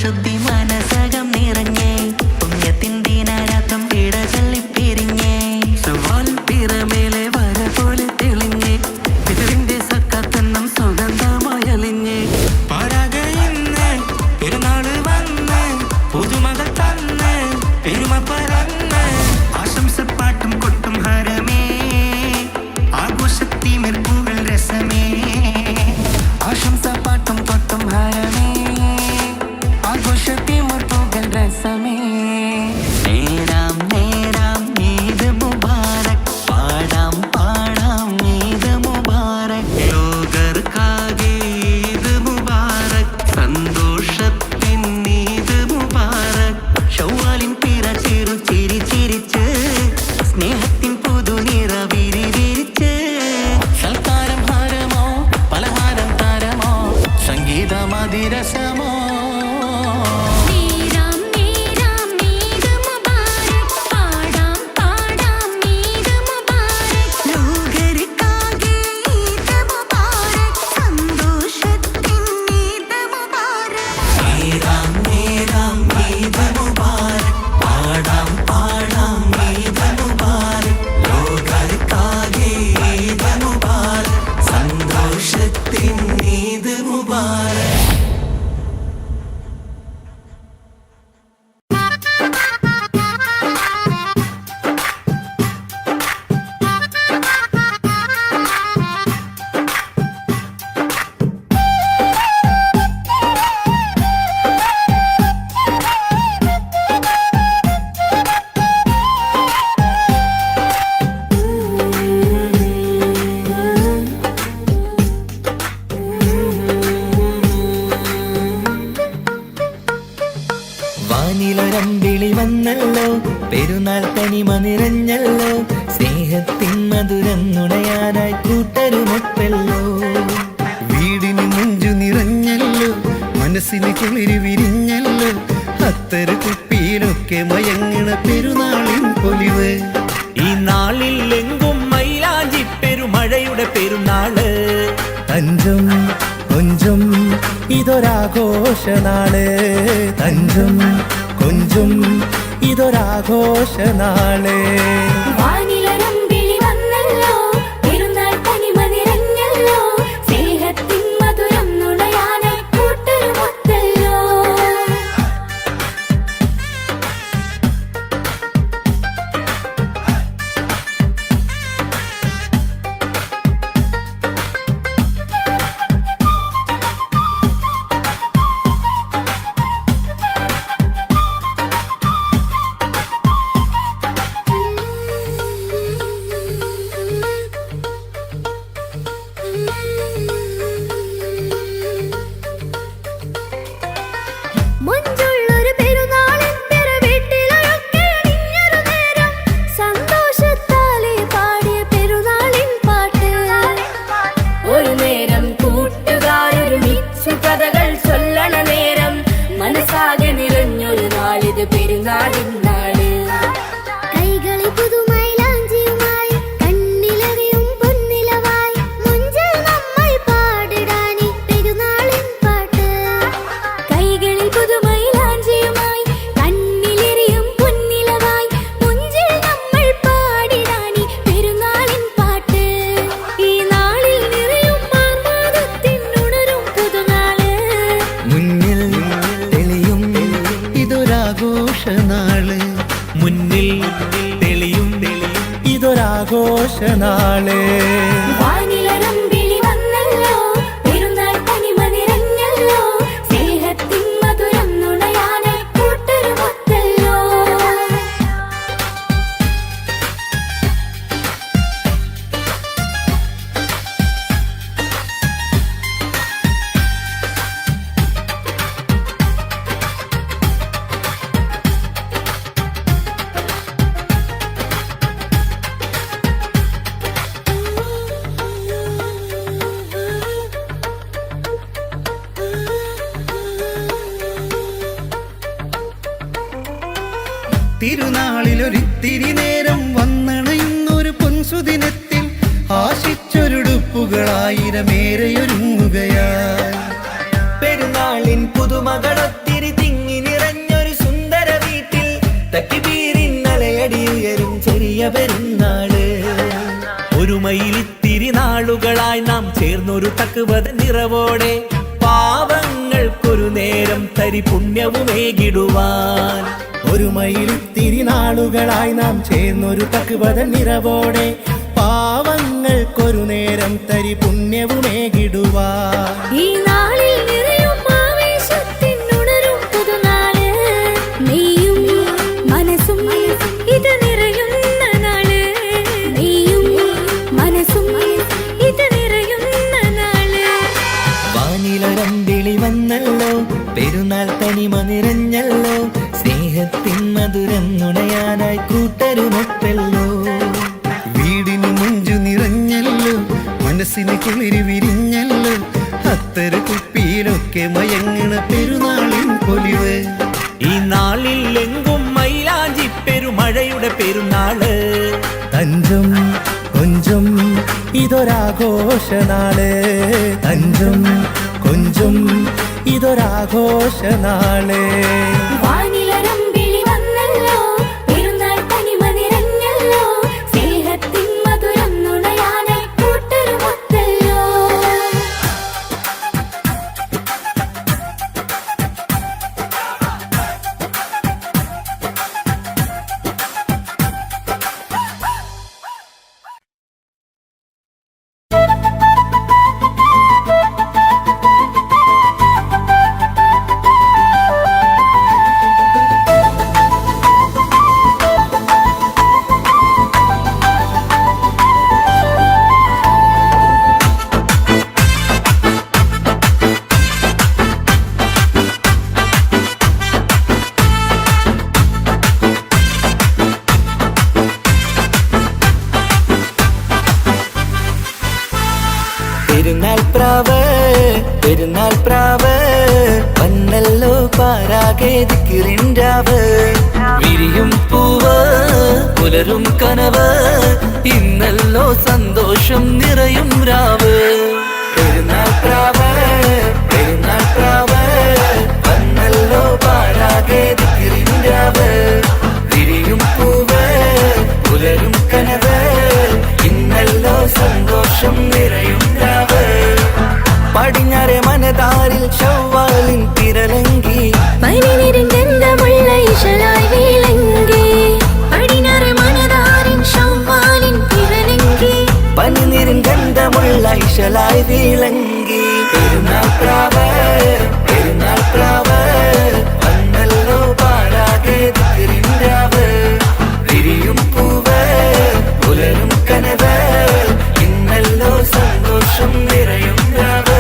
ശുദ്ധി മനസകം നിറഞ്ഞേ പുണ്യത്തിൻ ദിനരാത്രം ഇടചൊല്ലിപ്പിരിഞ്ഞേ സുവാൽ പിറമേലെ വര പോലെ തെളിഞ്ഞേ പിതറിന്റെ സക്കാത്തെണ്ണം സുഗന്ധമയലിഞ്ഞേ പരാഗയിന്ന് പെരുന്നാള് വന്ന് പുതുമകൾ തന്ന് പെരുമ പറന്ന് ആശംസപ്പാട്ടും കൊട്ടും ഹരമേ ആഘോഷത്തിമിർ പൂകൾ രസമേ ആശംസപ്പാട്ടും കൊട്ടും ഹരമേ ആഘോഷത്തിമിർ പൂകൾ രസമേ നേരാം നേരാം ഈദ് മുബാരക് പാടാം പാടാം ഈദ് മുബാരക് ലോകർക്കാകെ ഈദ് മുബാരക് സന്തോഷത്തിൻ ഈദ് മുബാരക് ശൗവാലിൻ പിറ ചിരു ചിരി ചിരിച്ച് സ്നേഹത്തിൻ പുതുനിറ വിരിവിരിച്ച് സൽക്കാരം ഹാരമോ പലഹാരം താരമോ സംഗീത മതിരസമോ വാനിലൊരമ്പിളി വന്നല്ലോ പെരുന്നാൾ തനിമ നിറഞ്ഞല്ലോ സ്നേഹത്തിൻ മധുരം നുണയാനായി കൂട്ടരുമൊപ്പല്ലോ വീടിന് മുഞ്ചു നിറഞ്ഞല്ലോ മനസ്സിന് കുളിര് വിരിഞ്ഞല്ലോ അത്തര കുപ്പിയിലൊക്കെ മയങ്ങണ പെരുന്നാളിൻ പൊലിവ് ഈ നാളിൽ എങ്കും മൈലാഞ്ചി പെരുമഴയുടെ പെരുന്നാള് തഞ്ചും കൊഞ്ചും ഇതൊരാഘോഷനാള് തഞ്ചും കൊഞ്ചും ഇതൊരാഘോഷനാള് വാനിലൊരമ്പിളി വന്നല്ലോ പെരുന്നാൾ തനിമ നിറഞ്ഞല്ലോ സ്നേഹത്തിൻ മധുരം നുണയാനായി കൂട്ടരുമൊത്തല്ലോ ഇതൊരാഘോഷനാള്. വാനിലരമ്പിളി വന്നല്ലോ, പെരുന്നാൾ തനിമ നിറഞ്ഞല്ലോ, സ്നേഹത്തിൻ മധുരം നുണയാനായി കൂട്ടരുമൊത്തല്ലോ. തിരുനാളിലൊരിത്തിരി നേരം വന്നണയുന്നൊരു പൊൻസുദിനത്തിൽ ആശിച്ചൊരുടുപ്പുകളായിരമേറെയൊരുങ്ങുകയായി. പെരുന്നാളിൻ പുതുമകളൊത്തിരി തിങ്ങി നിറഞ്ഞൊരു സുന്ദര വീട്ടിൽ തക്കിബീരിൻ അലയടിയുയരും ചെറിയ പെരുന്നാള്. ഒരുമയിലിത്തിരി നാളുകളായി നാം ചേർന്നൊരു തക്കുവത നിറവോടെ പാവങ്ങൾക്കൊരു നേരം തരി പുണ്യവുമേകിടുവാൻ. ഒരു മയിലിത്തിരി നാളുകളായി നാം ചേർന്നൊരു തക്കുവത നിറവോടെ പാവങ്ങൾക്കൊരു നേരം തരി പുണ്യവുമേകിടുവാൻ. ഈ നാളിൽ നിറയും ആവേശത്തിനുണരും പുതുനാള്, നീയും മനസ്സും ഇത് നിറയുന്ന നാള്, നീയും മനസ്സും ഇത് നിറയുന്ന നാള്. വാനിലൊരമ്പിളി വന്നല്ലോ, പെരുന്നാൾ തനിമ നിറഞ്ഞല്ലോ, സ്നേഹത്തിൻ മധുരം നുണയാനായി കൂട്ടരുമൊത്തല്ലോ. വീടിന് മുഞ്ചു നിറഞ്ഞല്ലോ, മനസ്സിന് കുളിര് വിരിഞ്ഞല്ലോ, അത്തര കുപ്പിയിലൊക്കെ മയങ്ങണ പെരുന്നാളിൻ പൊലിവ്. ഈ നാളിൽ എങ്കും മൈലാഞ്ചി പെരുമഴയുടെ പെരുന്നാള്. തഞ്ചം കൊഞ്ചം ഇതൊരാഘോഷനാള്. തഞ്ചം കൊഞ്ചം ഇതൊരാഘോഷനാള്. വാനിലരമ്പിളി വന്നല്ലോ, പെരുന്നാൾ തനിമ നിറഞ്ഞല്ലോ, സ്നേഹത്തിൻ മധുരം നുണയാനായി കൂട്ടരുമൊത്തല്ലോ. പെരുന്നാൾ പ്രാവ് വന്നല്ലോ, പാരാകെ ദിക്റിൻരാവ്. വിരിയും പൂവ് പുലരും കനവ്, ഇന്നല്ലോ സന്തോഷം നിറയും രാവ്. പെരുന്നാൾ പ്രാവ് വന്നല്ലോ, പാരാകെ ദിക്റിൻരാവ്. വിരിയും പൂവ് പുലരും കനവ്, ഇന്നല്ലോ സന്തോഷം നിറയും രാവ്. പടിഞ്ഞാറെ മനതാരിൽ ശവ്വാലിൻ തിരലങ്കി, പനിനിരന്തമുള്ള ഇശലായി വീളങ്കി. പടിഞ്ഞാറെ മനതാരിൻ ശവ്വാലിൻ തിരലങ്കി, പനിനിരന്തമുള്ള ഇശലായി വീളങ്കി. പെരുന്നാൾ പ്രാവ് വന്നല്ലോ, പാരാകെ ദിക്റിൻരാവ്. വിരിയും പൂവ് പുലരും കനവ്, ഇന്നല്ലോ സന്തോഷം നിറയും രാവ്.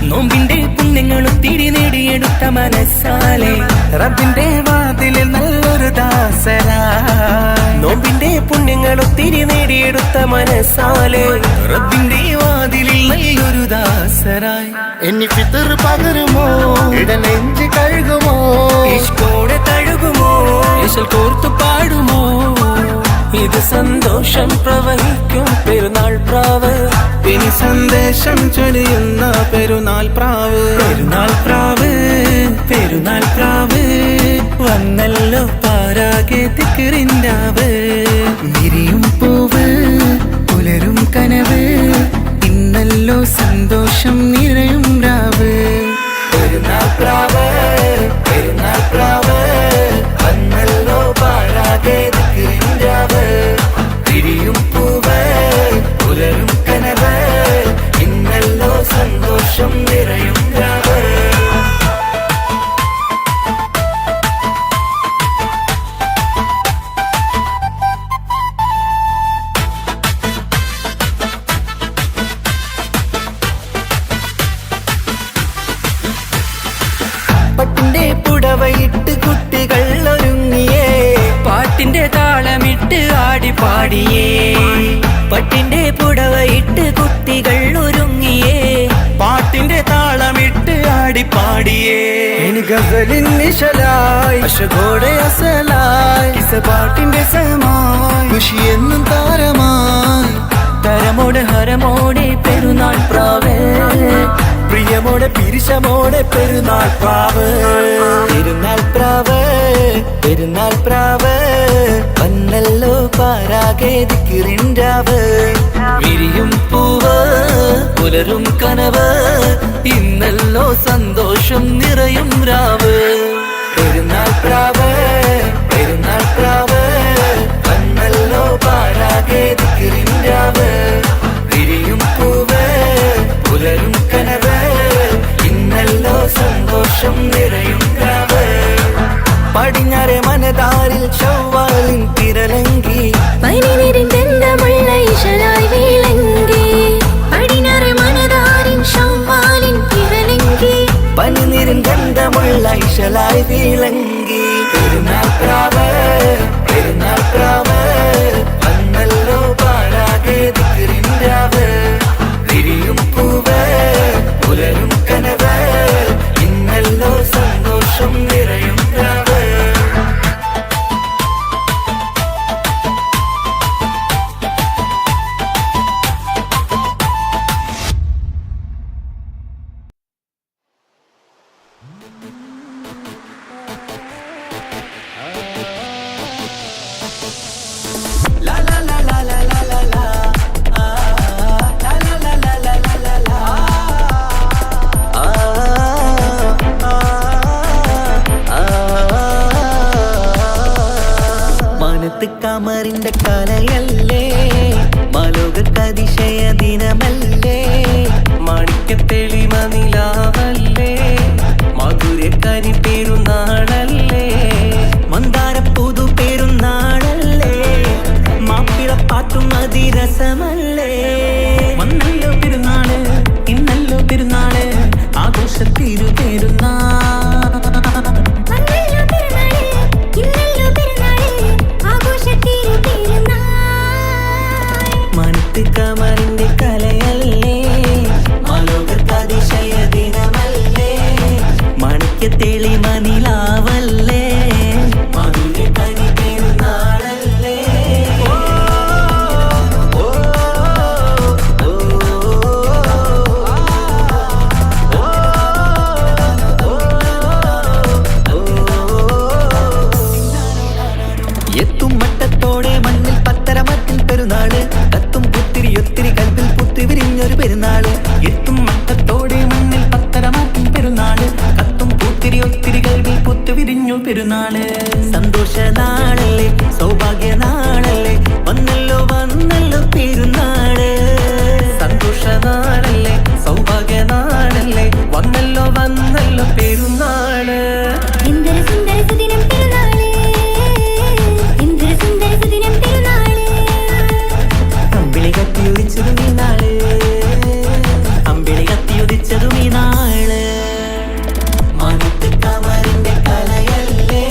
നോമ്പിന്റെ പുണ്യങ്ങളും തിരി നേടിയെടുത്ത മനസ്സാലെ റബ്ബിന്റെ വാതിലിൽ നല്ലൊരു ദാസരായി. നോമ്പിന്റെ പുണ്യങ്ങളും തിരി നേടിയെടുത്ത മനസ്സാലെ റബ്ബിന്റെ വാതിലിൽ നല്ലൊരു ദാസരായി. എന്നി ഫിത്തർ പകരുമോ, ഇടനെഞ്ച് കഴുകുമോ, ഇഷ്കോടെ തഴുകുമോ, ഇശൽ കോർത്തു പാടുമോ. ഇത് സന്തോഷം പ്രവഹിക്കും പെരുന്നാൾ പ്രാവ്, ഇനി സന്ദേശം ചൊരിയുന്ന പെരുന്നാൾ പ്രാവ്. പെരുന്നാൾ പ്രാവ് വന്നല്ലോ, പാരാകെ ദിക്റിൻരാവ്. വിരിയും പൂവ് ഇന്നല്ലോ സന്തോഷം നിറയും രാവ്. പെരുന്നാൾ പ്രാവ് പെരുന്നാൾ പ്രാവ് വന്നല്ലോ പാഴാകെ ദിക്റിൻരാവ്. തിരിയും പൂവ് പുലരും കനവ് ഇന്നല്ലോ സന്തോഷം നിറയും രാവ്. പട്ടിന്റെ പുടവയിട്ട് കുട്ടികൾ ഒരുങ്ങിയേ, പാട്ടിന്റെ താളമിട്ട് ആടി പാടിയേ. പട്ടിന്റെ പുടവയിട്ട് കുട്ടികൾ ഒരുങ്ങിയേ, പാട്ടിന്റെ താളമിട്ട് ആടി പാടിയേ. ഇനി ഗസലിൻ നിശലായി അശകോടെ അസലായി കിസ പാട്ടിന്റെ സമായി ഖുഷി എന്നും താരമായി. തരമോടെ ഹരമോടെ പെരുന്നാൾ പ്രാവേ, പ്രിയമോടെ പിരിശമോടെ പെരുന്നാൾ പ്രാവ്. പെരുന്നാൾ പ്രാവ് പെരുന്നാൾ പ്രാവ് വന്നല്ലോ പാരാകെ ദിക്റിൻരാവ്. വിരിയും പൂവ് പുലരും കനവ് ഇന്നല്ലോ സന്തോഷം നിറയും രാവ്. പെരുന്നാൾ പ്രാവ് പെരുന്നാൾ പ്രാവ് വന്നല്ലോ പാരാകെ ദിക്റിൻരാവ്. വിരിയും പൂവ് പുലരും കനവ് ഇന്നല്ലോ സന്തോഷം നിറയും രാവ്. പടിഞ്ഞാറെ മനതാരിൽ ചൊവ്വാലിൻ തിരലങ്കി, പനിനിരിന്തമുള്ള ഇശലായി വിളങ്ങി. പടിഞ്ഞാറ് മനതാരിൻ ചൊവ്വാലിൻ തിരലങ്കി, പനിനിരിൻ ഗന്ധമുള്ള ഇശലായി വിളങ്ങി. പെരുന്നാൾ പ്രാവ് പെരുന്നാൾ പ്രാവ് വന്നല്ലോ പാഴാകെ ദിക്റിൻരാവ്. വിരിയും പൂവ് പുലരും കനവ് ഇന്നല്ലോ സന്തോഷം നിറയും രാവ്. കമറിന്റെ കലയല്ലേ, മലോകതിശയ ദിനമല്ലേ, മാണിക്യത്തെളിമ നിലാവല്ലേ, മധുരക്കരി പെരുന്നാളല്ലേ, മന്ദാര പുതു പെരുന്നാളല്ലേ, മാപ്പിളപ്പാട്ടും അതിരസമല്ലേ. വന്നല്ലോ പെരുന്നാള് ഇന്നല്ലോ പെരുന്നാള് ആഘോഷത്തിരു പെരുന്നാൾ. കമറിന്റെ കലയല്ലേ, മലോകതിശയ ദിനമല്ലേ, മാണിക്യത്തെളിമ നിലാവല്ലേ, മധുരക്കരി പെരുന്നാളല്ലേ. എത്തും മട്ടത്തോടെ മണ്ണിൽ പത്തരമത്തിൽ പെരുന്നാള്, കത്തും പുത്തിരി ഒത്തിരി കൽപ്പിൽ പുത്തി വിരിഞ്ഞൊരു പെരുന്നാള്. എത്തും മട്ടത്തോടെ മണ്ണിൽ പത്തരമത്തിൽ പെരുന്നാള്, കത്തും പുത്തിരി ഒത്തിരി കൽപ്പിൽ പുത്തി വിരിഞ്ഞു പെരുന്നാള്. സന്തോഷ നാളല്ലേ സൗഭാഗ്യ നാളല്ലേ വന്നല്ലോ വന്നല്ലോ പെരുന്നാള്. സന്തോഷ നാളല്ലേ സൗഭാഗ്യ നാളല്ലേ വന്നല്ലോ വന്നല്ലോ പെരുന്നാള്. എന്തൊരു സുന്ദര സുദിനം പെരുന്നാള്, എന്തൊരു സുന്ദര സുദിനം പെരുന്നാള്. അമ്പിളി കത്തിയുദിച്ചതും ഈ നാള്, അമ്പിളി കത്തിയുദിച്ചതും ഈ നാള്. മാനത്ത് കമറിന്റെ കലയല്ലേ,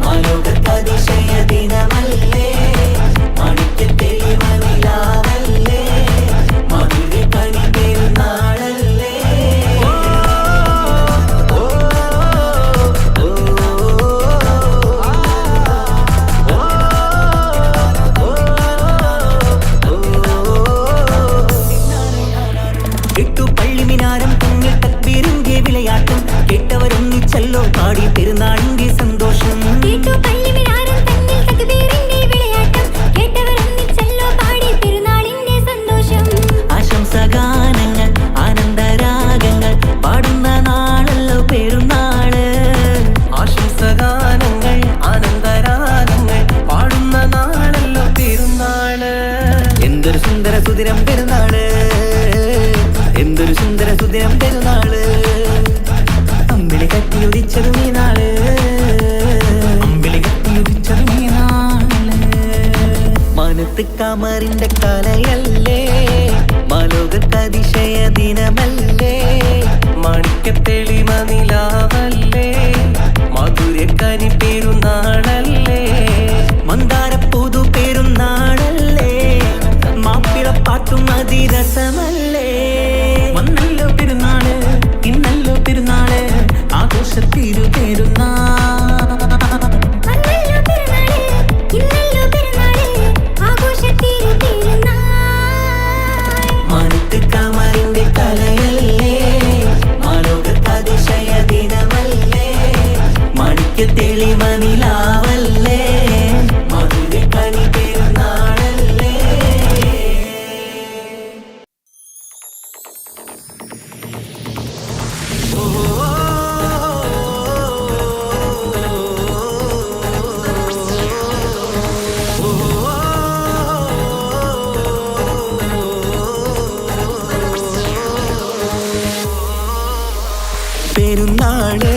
മലോകതിശയ ദിനമല്ലേ, മാണിക്യത്തെളിമ നിലാവല്ലേ, മധുരക്കരി പെരുന്നാളല്ലേ. എട്ടു പള്ളിമിനാരം തമ്മിൽ തക്ബീറിന്റെ വിളയാട്ടം, കേട്ടവരൊന്നിച്ചല്ലോ പാടി പെരുന്നാളിന്റെ സന്തോഷം. കേട്ടു പള്ളിമിനാരം തമ്മിൽ തക്ബീറിന്റെ വിളയാട്ടം, കേട്ടവരൊന്നിച്ചല്ലോ പാടി പെരുന്നാളിന്റെ സന്തോഷം. ആശംസഗാനങ്ങൾ കമറിന്റെ കലയല്ലേ മാലോകർക്കതിശയ ദിനമല്ലേ മാണിക്യത്തെളിമ നിലാവല്ലേ മധുരക്കനി പെരുന്നാളല്ലേ മന്ദാരപ്പൂതു പെരുന്നാളല്ലേ മാപ്പിളപ്പാട്ടും അതിരസമല്ലേ വന്നല്ലോ പെരുന്നാള് ഇന്നല്ലോ പെരുന്നാള് ആഘോഷത്തിരു പെരുന്നാൾ വന്നല്ലോ പെരുന്നാള് ഇന്നല്ലോ പെരുന്നാള് ആഘോഷത്തിരു പെരുന്നാൾ മാണിക്ക് കമറിന്റെ കലയല്ലേ മാലോകർക്കതിശയ ദിനമല്ലേ മാണിക്യ തെളിമ നിലാവല്ലേ മധുരക്കനി പെരുന്നാളല്ലേ പെരുന്നാള്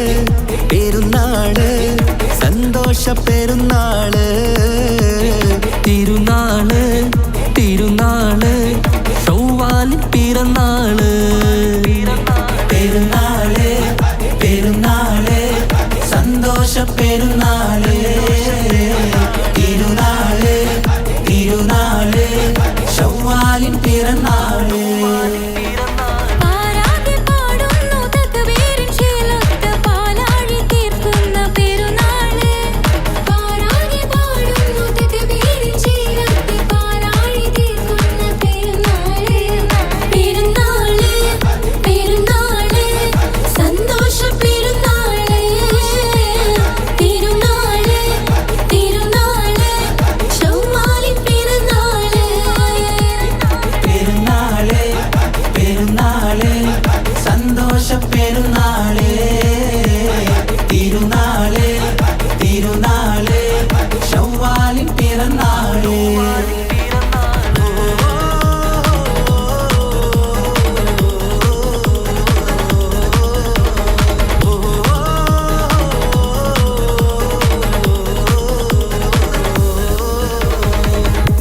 പെരുന്നാള് സന്തോഷ പെരുന്നാള് തിരുനാള് തിരുനാള് ചൊവ്വാലിൻ പിറന്നാള് പെരുന്നാള് പെരുന്നാള് സന്തോഷ പെരുന്നാള് തിരുനാള് തിരുനാള് ചൊവ്വാലിൻ പിറന്നാള് പാരാകെ പാടുന്നു തക്ബീരിൻ ശീലത്ത് പാലാഴി തീർക്കുന്ന പെരുന്നാള് പാരാകെ പാടുന്നു തക്ബീരിൻ ശീലത്ത് പാലാഴി തീർക്കുന്ന പെരുന്നാള് പെരുന്നാള് പെരുന്നാള് സന്തോഷ പെരുന്നാള് തിരുനാള് തിരുനാള് ചൊവ്വാലിൻ പെരുന്നാള് പെരുന്നാള് പെരുന്നാള് സന്തോഷ പെരുന്നാള് തിരുനാള് തിരുനാള് ചൊവ്വാലിൻ പിറന്നാള്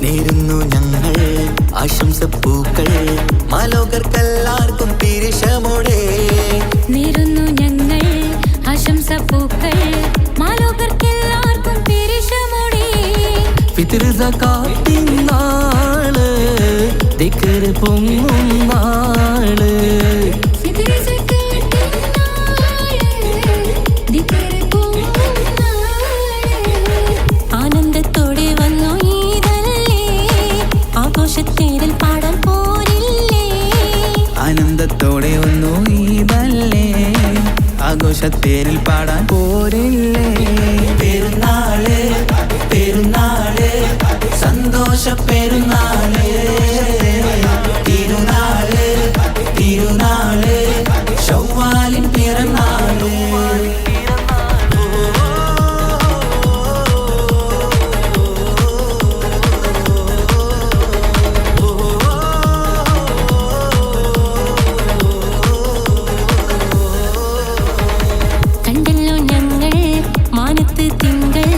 നേരുന്നു ഞങ്ങൾ ആശംസപ്പൂക്കൾ മാലോകർക്കെല്ലാവർക്കും പിരിശമോടെ നേരുന്നു ഞങ്ങൾ ആശംസപ്പൂക്കൾ മാലോകർക്കെല്ലാവർക്കും പെരുഷമോടെ ഫിത്ർ സകാത്തിൻ നാള് ദിക്ർ പൊങ്ങും നാള് ഫിത്ർ സകാത്തിൻ നാള് ദിക്ർ പൊങ്ങും നാള് ആനന്ദത്തോടെ വന്നു ഈദല്ലേ ആഘോഷത്തേരിൽ പാടാൻ പോരില്ലേ ആനന്ദത്തോടെ ഒന്നു ഈദല്ലേ ആഘോഷത്തേരിൽ പാടാൻ പോരില്ലേ പെരുന്നാള് പെരുന്നാള് സന്തോഷ പെരുന്നാള് തിരുനാള് തിരുനാള് ചൊവ്വാലിൻ പിറന്നാള് കണ്ടല്ലോ ഞങ്ങൾ മാനത്ത് തിങ്കൾ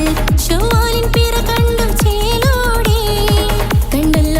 ചൊവ്വാലിൻ പിറ കണ്ടു ചേലോടെ കണ്ടല്ലോ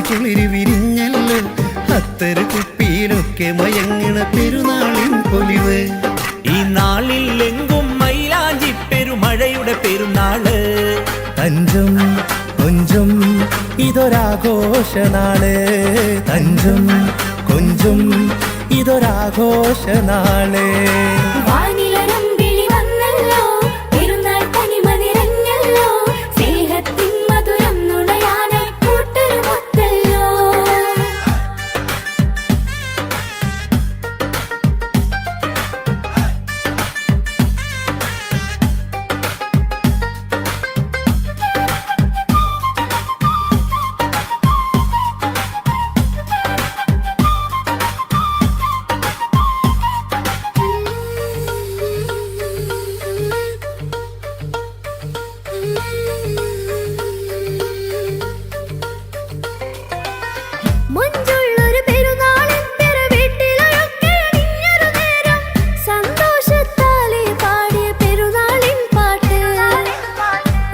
കുളിരി വിരിഞ്ഞല്ലോ അത്തര കുപ്പിയിലൊക്കെ മയങ്ങണ പെരുന്നാളിൻ പൊലിവ് ഈ നാളിൽ എങ്കും മൈലാഞ്ചി പെരുമഴയുടെ പെരുന്നാള് തഞ്ചും കൊഞ്ചും ഇതൊരാഘോഷനാള് തഞ്ചും കൊഞ്ചും ഇതൊരാഘോഷനാള് വാനിലരമ്പിളി വന്നല്ലോ പെരുന്നാൾ തനിമ നിറഞ്ഞല്ലോ സ്നേഹത്തിൻ മധുരം നുണയാനായി കൂട്ടരുമൊത്തല്ലോ മുഞ്ചുള്ളൊരു പെരുന്നാളെന്തര വീട്ടിലൊക്കെ അണിഞ്ഞൊരു നേരം സന്തോഷത്താലെ പാടിയ പെരുന്നാളിൻ പാട്ട്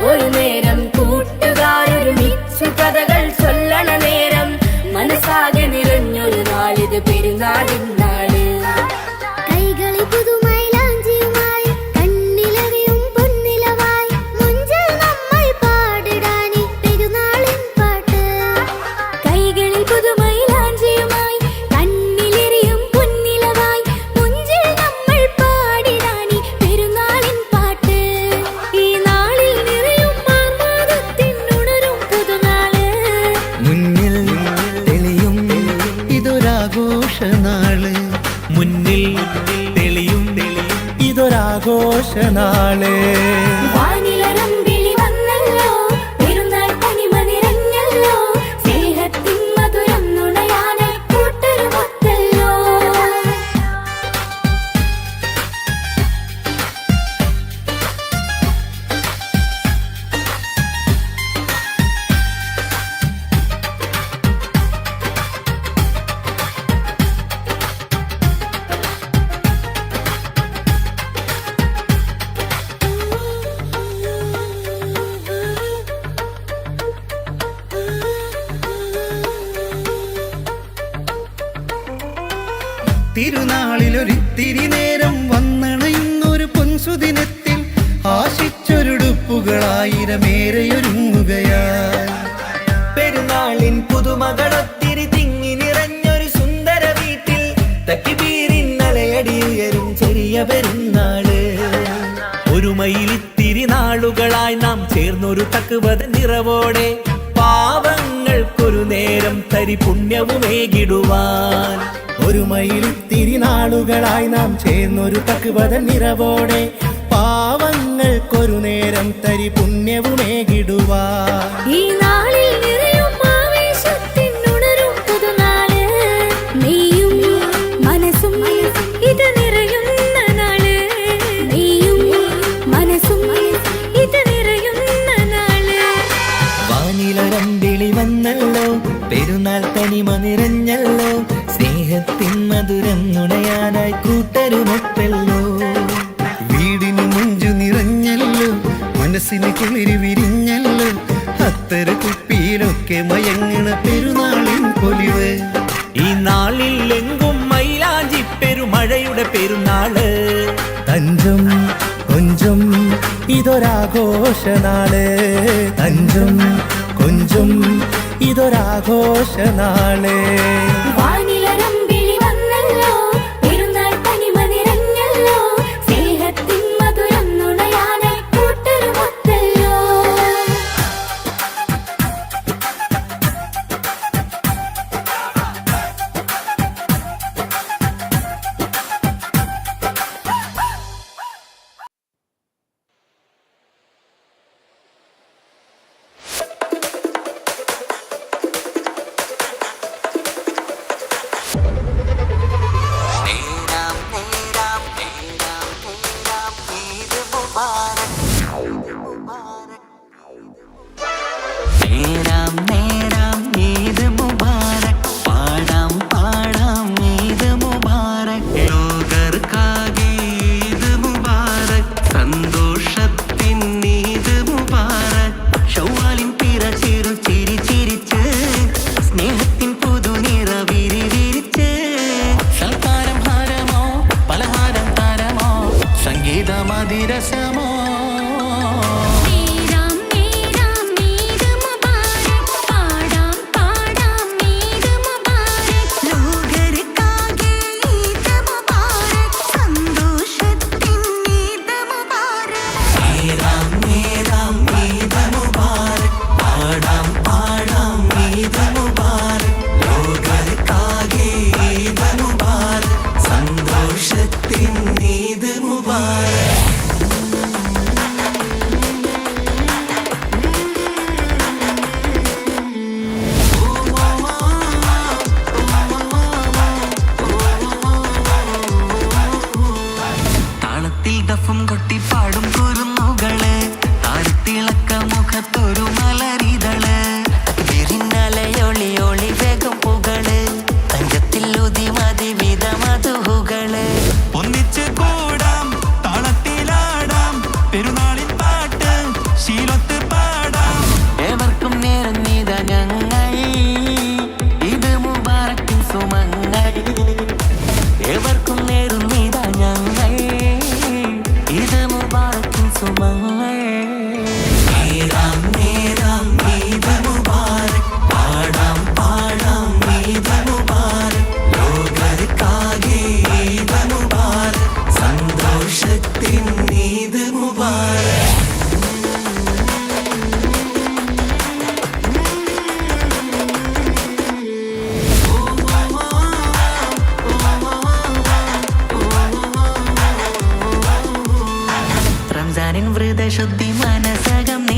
ഒരു നേരം കൂട്ടുകാരൊരുമിച്ചു കഥകൾ ചൊല്ലണ നേരം മനസ്സാകെ നിറഞ്ഞൊരു നാളിത് പെരുന്നാളിൻ നാള് കൈകളിൽ പുതുമൈലാഞ്ചിയുമായി കണ്ണിലറിയും പൊന്നിലവായി മുഞ്ചിൽ നമ്മൾ പാടിടാനി പെരുന്നാളിൻ പാട്ട് കൈകളിൽ പുതുമൈലാഞ്ചിയുമായി കണ്ണിലെറിയും പൊന്നിലവായി മുഞ്ചിൽ നമ്മൾ പാടിടാനി പെരുന്നാളിൻ പാട്ട് ഈ നാളിൽ നിറയും ആഹ്ലാദത്തിനുണരും പുതുനാള് മുന്നിൽ തെളിയും ഇതൊരാഘോഷനാള് മുന്നിൽ തെളിയും ഇതൊരാഘോഷനാള് വാനിലരമ്പിളി വന്നല്ലോ പെരുന്നാൾ തനിമ നിറഞ്ഞല്ലോ സ്നേഹത്തിൻ മധുരം നുണയാനായി കൂട്ടരുമൊത്തല്ലോ തിരുനാളിലൊരിത്തിരി നേരം വന്നണയുന്നൊരു പൊൻസുദിനത്തിൽ ആശിച്ചൊരുടുപ്പുകളായിരമേറെയൊരുങ്ങുകയായി പെരുന്നാളിൻ പുതുമകളൊത്തിരി തിങ്ങി നിറഞ്ഞൊരു സുന്ദര വീട്ടിൽ തക്കിബീരിന്നലയടി ഉയരും ചെറിയ പെരുന്നാള് ഒരുമയിലിത്തിരി നാളുകളായി നാം ചേർന്നൊരു തക്കുവത നിറവോടെ പാവങ്ങൾക്കൊരു നേരം തരി പുണ്യവുമേകിടുവാൻ ഒരു മയിലിത്തിരി നാളുകളായി നാം ചേർന്നൊരു തക്കുവത നിറവോടെ പാവങ്ങൾക്കൊരു നേരം തരി പുണ്യവുമേകിടുവാ ഈ നാളിൽ നിറയും ആവേശത്തിനുണരും പുതുനാള് നീയും മനസ്സും ഇത് നിറയുന്ന നാള് നീയും മനസ്സും ഇത് നിറയുന്ന നാള് വാനിലൊരമ്പിളി വന്നല്ലോ പെരുന്നാൾ തനിമ നിറഞ്ഞല്ലോ സ്നേഹത്തിൻ മധുരം നുണയാനായി കൂട്ടരുമൊത്തല്ലോ വീടിന് മുഞ്ചു നിറഞ്ഞല്ലോ മനസ്സിന് കുളിരി വിരിഞ്ഞല്ലോ അത്തര കുപ്പിയിലൊക്കെ മയങ്ങണ പെരുന്നാളിൻ പൊലിവ് ഈ നാളിൽ എങ്കും മൈലാഞ്ചി പെരുമഴയുടെ പെരുന്നാള് തഞ്ചും കൊഞ്ചും ഇതൊരാഘോഷനാള് തഞ്ചും കൊഞ്ചും ഇതൊരാഘോഷനാള് വാനിലരമ്പിളി വന്നല്ലോ പെരുന്നാൾ തനിമ നിറഞ്ഞല്ലോ സ്നേഹത്തിൻ മധുരം നുണയാനായി കൂട്ടരുമൊത്തല്ലോ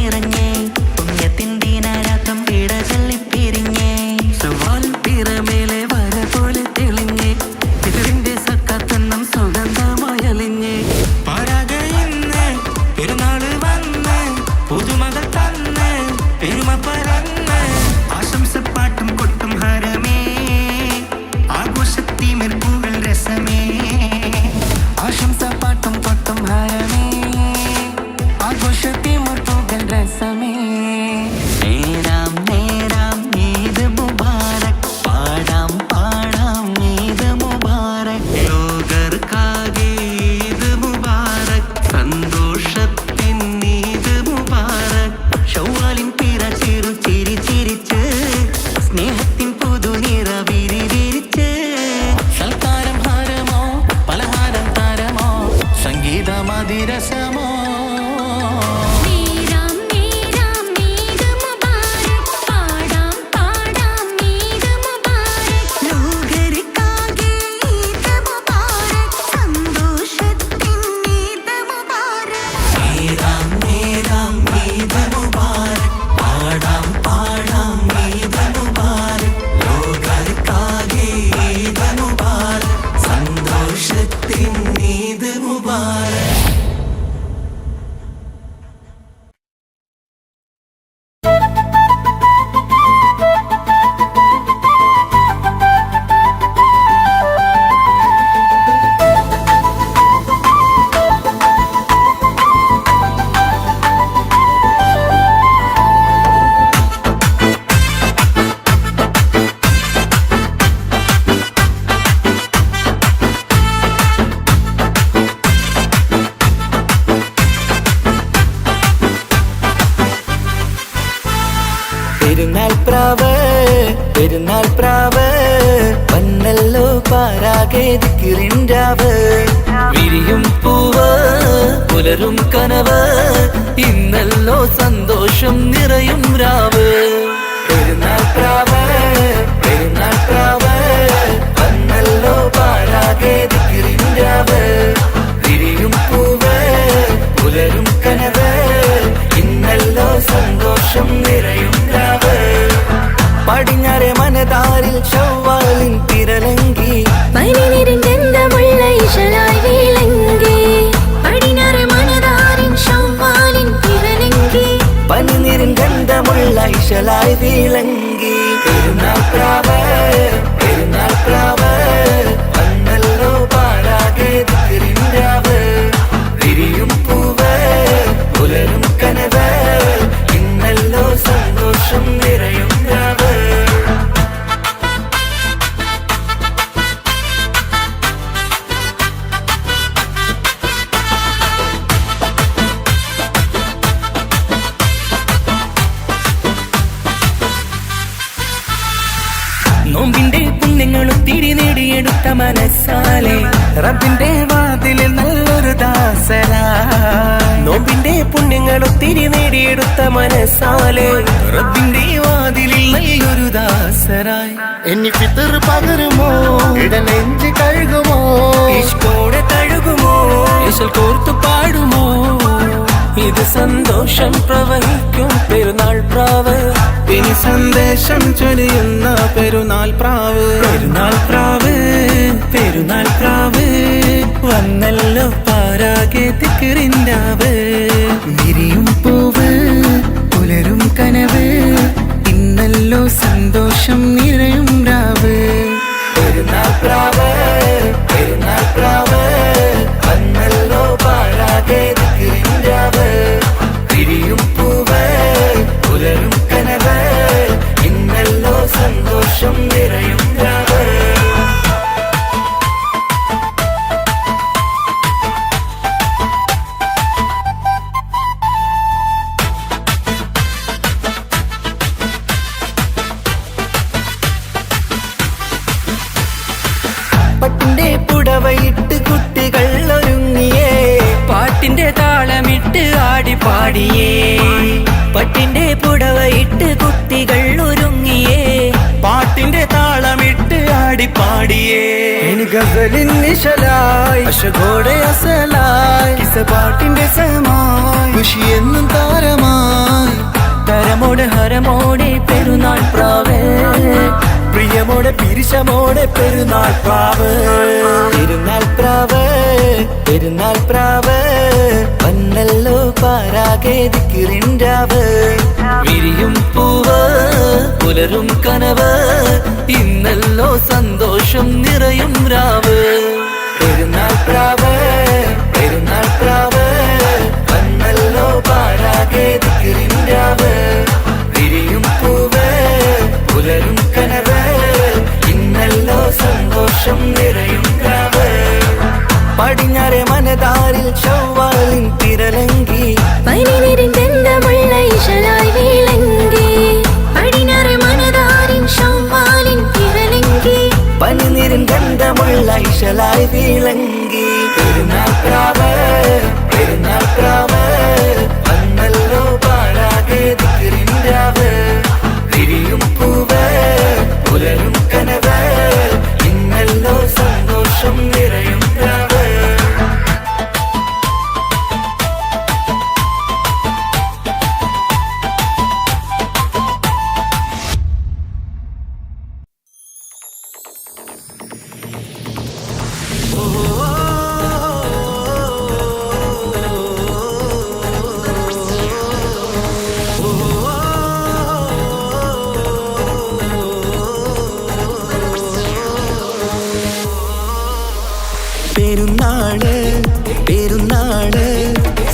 നിറഞ്ഞേ പുണ്യത്തിൻ ദീനാരാത്രം പീഡ ചൊല്ലിപ്പിരിഞ്ഞേ ചൊവ്വാൽ പിറമേലെ വര പോലെ തെളിഞ്ഞേ പിതറിന്റെ സക്കാത്തെണ്ണം സുഗന്ധമായലിഞ്ഞേ പാരാകയിന്ന് പെരുന്നാള് വന്ന് പുതുമകൾ തന്ന് പെരുമ പറന്ന് ആശംസപ്പാട്ടും കൊട്ടും ഹരമേ ആഘോഷത്തിമിർപ്പുകൾ രസമേ ആശംസപ്പാട്ടും കൊട്ടും ഹരമേ ആഘോഷത്തിമിർപ്പുകൾ രസമേ നേരാം നേരാം ഈദ് മുബാരക് പാടാം പാടാം ഈദ് മുബാരക് ലോകർക്കാകെ ഈദ് മുബാരക് സന്തോഷത്തിൻ ഈദ് മുബാരക് ശൗവാലിൻ പിറ ചിരു ചിരി ചിരിച്ച് സ്നേഹത്തിൻ പുതുനിറ വിരിവിരിച്ച് സൽക്കാരം ഹാരമോ പലഹാരം താരമോ സംഗീതമതിരസമോ നേരാം നേരാം ഈദ് മുബാരക് പാടാം പാടാം ഈദ് മുബാരക് ലോകർക്കാകെ ഈദ് മുബാരക് സന്തോഷത്തിൻ ഈദ് മുബാരക് നേരാം നേരാം ഈദ് മുബാരക് പാടാം പാടാം ഈദ് മുബാരക് ലോകർക്കാകെ ഈദ് മുബാരക് സന്തോഷത്തിൻ ഈദ് മുബാരക് പെരുന്നാൾ പ്രാവ് വന്നല്ലോ പാരാകെ ദിക്റിൻരാവ് വിരിയും പൂവ് പുലരും കനവ് ഇന്നല്ലോ സന്തോഷം നിറയും രാവ് പെരുന്നാൾ പ്രാവ് വന്നല്ലോ പാരാകെ ദിക്റിൻരാവ് വിരിയും പൂവ് പുലരും കനവ് ഇന്നല്ലോ സന്തോഷം നിറയും രാവ് പടിഞ്ഞാറെ മനതാരിൽ ശവ്വാലിൻ തിരലങ്കി പനിനീരിൻ ഗന്ധമുള്ള ഇശലായി വിളങ്ങി പടിഞ്ഞാറ് മനതാരിൻ ശവ്വാലിൻ തിരലങ്കി പനിനീരിൻ ഗന്ധമുള്ള ഇശലായി വിളങ്ങി പെരുന്നാൾ പ്രാവ് വന്നല്ലോ പാരാകെ ദിക്റിൻരാവ് വിരിയും പൂവ് പുലരും കനവ് ഇന്നല്ലോ സന്തോഷം നിറയും രാവ് നോമ്പിന്റെ പുണ്യങ്ങളും തിരി നേടിയെടുത്ത മനസ്സാലെ റബ്ബിന്റെ വാതിലിൽ നല്ലൊരു ദാസരായി നോമ്പിന്റെ പുണ്യങ്ങളും തിരി നേടിയെടുത്ത മനസ്സാലെ റബ്ബിന്റെ വാതിലിൽ നല്ലൊരു ദാസരായി എന്നി ഫിത്തർ പകരുമോ ഇടനെഞ്ച് കഴുകുമോ ഇഷ്കോടെ തഴുകുമോ ഇശൽ കോർത്തു പാടുമോ ഇത് സന്തോഷം പ്രവഹിക്കും പെരുന്നാൾ പ്രാവ് ഇനി സന്ദേശം ചൊരിയുന്ന പെരുന്നാൾ പ്രാവ് വന്നല്ലോ പാരാകെ ദിക്റിൻരാവ് വിരിയും പൂവ് പുലരും കനവ് ഇന്നല്ലോ സന്തോഷം നിറയും രാവ് പെരുന്നാൾ പ്രാവ് വന്നല്ലോ പാരാകെ ദിക്റിൻരാവ് വിരിയും പൂവ് പുലരും കനവ് ഇന്നല്ലോ സന്തോഷം നിറയും രാവ് പട്ടിന്റെ പുടവയിട്ട് കുട്ടികൾ ഒരുങ്ങിയേ പാട്ടിന്റെ താളമിട്ട് ആടി പാടിയേ പട്ടിന്റെ പുടവയിട്ട് കുട്ടികൾ ഒരുങ്ങിയേ പാട്ടിന്റെ താളമിട്ട് ആടി പാടിയേ ഇനി ഗസലിൻ നിശലായി അശകോടെ അസലായി കിസ പാട്ടിന്റെ സമായി ഖുഷിയെന്നും താരമായി ഹരമോടെ ഹരമോടെ പെരുന്നാൾ പ്രാവ് പ്രിയമോടെ പിരിശമോടെ പെരുന്നാൾ പ്രാവ് പെരുന്നാൾ പ്രാവ് പെരുന്നാൾ പ്രാവ് വന്നല്ലോ പാരാകെ ദിക്റിൻരാവ് വിരിയും പൂവ് പുലരും കനവ് ഇന്നല്ലോ സന്തോഷം നിറയും രാവ് പെരുന്നാൾ പ്രാവ് പെരുന്നാൾ പ്രാവ് വന്നല്ലോ പാരാകെ ദിക്റിൻരാവ് വിരിയും പൂവ് പുലരും കനവ് ഇന്നല്ലോ സന്തോഷം നിറയും രാവ് പടിഞ്ഞാറെ മനതാരിൽ ചൊവ്വാലിൻ തിരലങ്കി പനിനീരിൻ ഗന്ധമുള്ള ഇശലായി വിളങ്ങി പടിഞ്ഞാറെ മനതാരിൻ ചൊവ്വാലിൻ തിരലങ്കി പനിനീരിൻ ഗന്ധമുള്ള ഇശലായി വിളങ്ങി പെരുന്നാൾ പ്രാവ് പെരുന്നാൾ പ്രാവ് വന്നല്ലോ പാരാകെ ദിക്റിൻരാവ് വിരിയും പൂവ് പുലരും കനവ് ഇന്നല്ലോ സന്തോഷം നിറയും രാവ് പെരുന്നാള് പെരുന്നാള്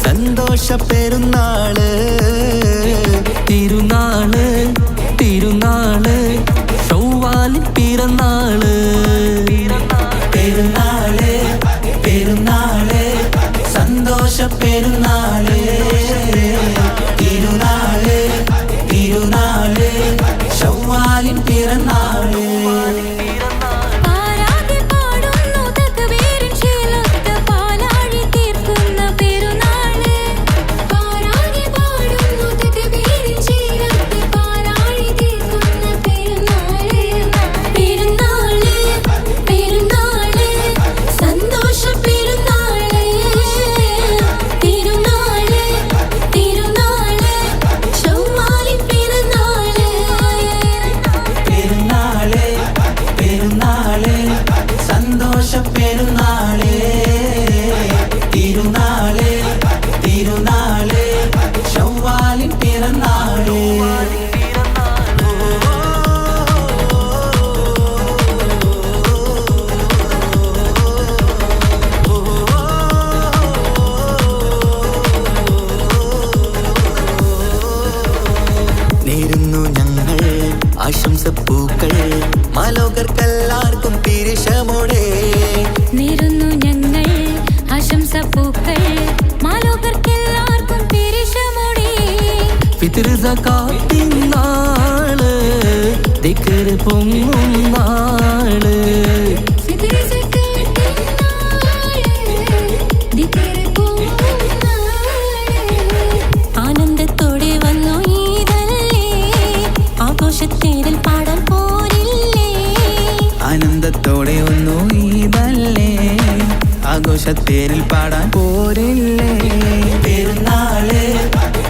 സന്തോഷ പെരുന്നാള് തിരുനാള് തിരുനാള് ചൊവ്വാലിൻ പിറന്നാള് പെരുന്നാള് പെരുന്നാള് സന്തോഷ പെരുന്നാള് തിരുനാള് തിരുനാള് ചൊവ്വാലിൻ പിറന്നാള് പാരാകെ പാടുന്നു തക്ബീരിൻ ശീലത്ത് പാലാഴി തീർക്കുന്ന പെരുന്നാള് പാരാകെ പാടുന്നു തക്ബീരിൻ ശീലത്ത് പാലാഴി തീർക്കുന്ന പെരുന്നാള് പെരുന്നാള് പെരുന്നാള് സന്തോഷ പെരുന്നാള് തിരുനാള് തിരുനാള് ചൊവ്വാലിൻ പിറന്നാള് പെരുന്നാള് പെരുന്നാള് സന്തോഷ പെരുന്നാള് തിരുനാള് തിരുനാള് ചൊവ്വാലിൻ പിറന്നാള് നേരുന്നു ഞങ്ങൾ ആശംസപ്പൂക്കൾ മാലോകർക്കെല്ലാവർക്കും പിരിശമോടെ നേരുന്നു ഞങ്ങൾ ആശംസപ്പൂക്കൾ മാലോകർക്കെല്ലാവർക്കും പെരിശമോടെ ഫിത്ർ സകാത്തിൻ നാള് ദിക്ർ പൊങ്ങും നാള് ഫിത്ർ സകാത്തിൻ നാള് ദിക്ർ പൊങ്ങും നാള് ആനന്ദത്തോടെ വന്നു ഈദല്ലേ ആഘോഷത്തേരിൽ പാടാൻ പോരില്ലേ ആനന്ദത്തോടെ ഒന്നു ഈദല്ലേ ആഘോഷത്തേരിൽ പാടാൻ പോരില്ലേ പെരുന്നാള്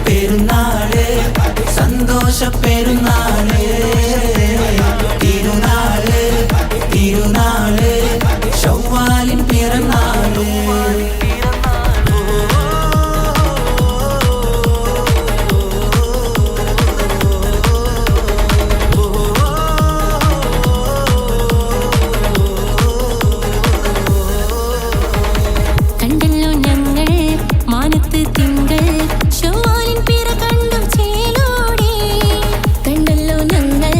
പെരുന്നാള് സന്തോഷ പെരുന്നാള് തിരുനാള് തിരുനാള് ചൊവ്വാലിൻ പിറന്നാള് കണ്ടല്ലോ ഞങ്ങൾ മാനത്ത് തിങ്കൾ ചൊവ്വാലിൻ പിറ കണ്ടു ചേലോടെ കണ്ടല്ലോ ഞങ്ങൾ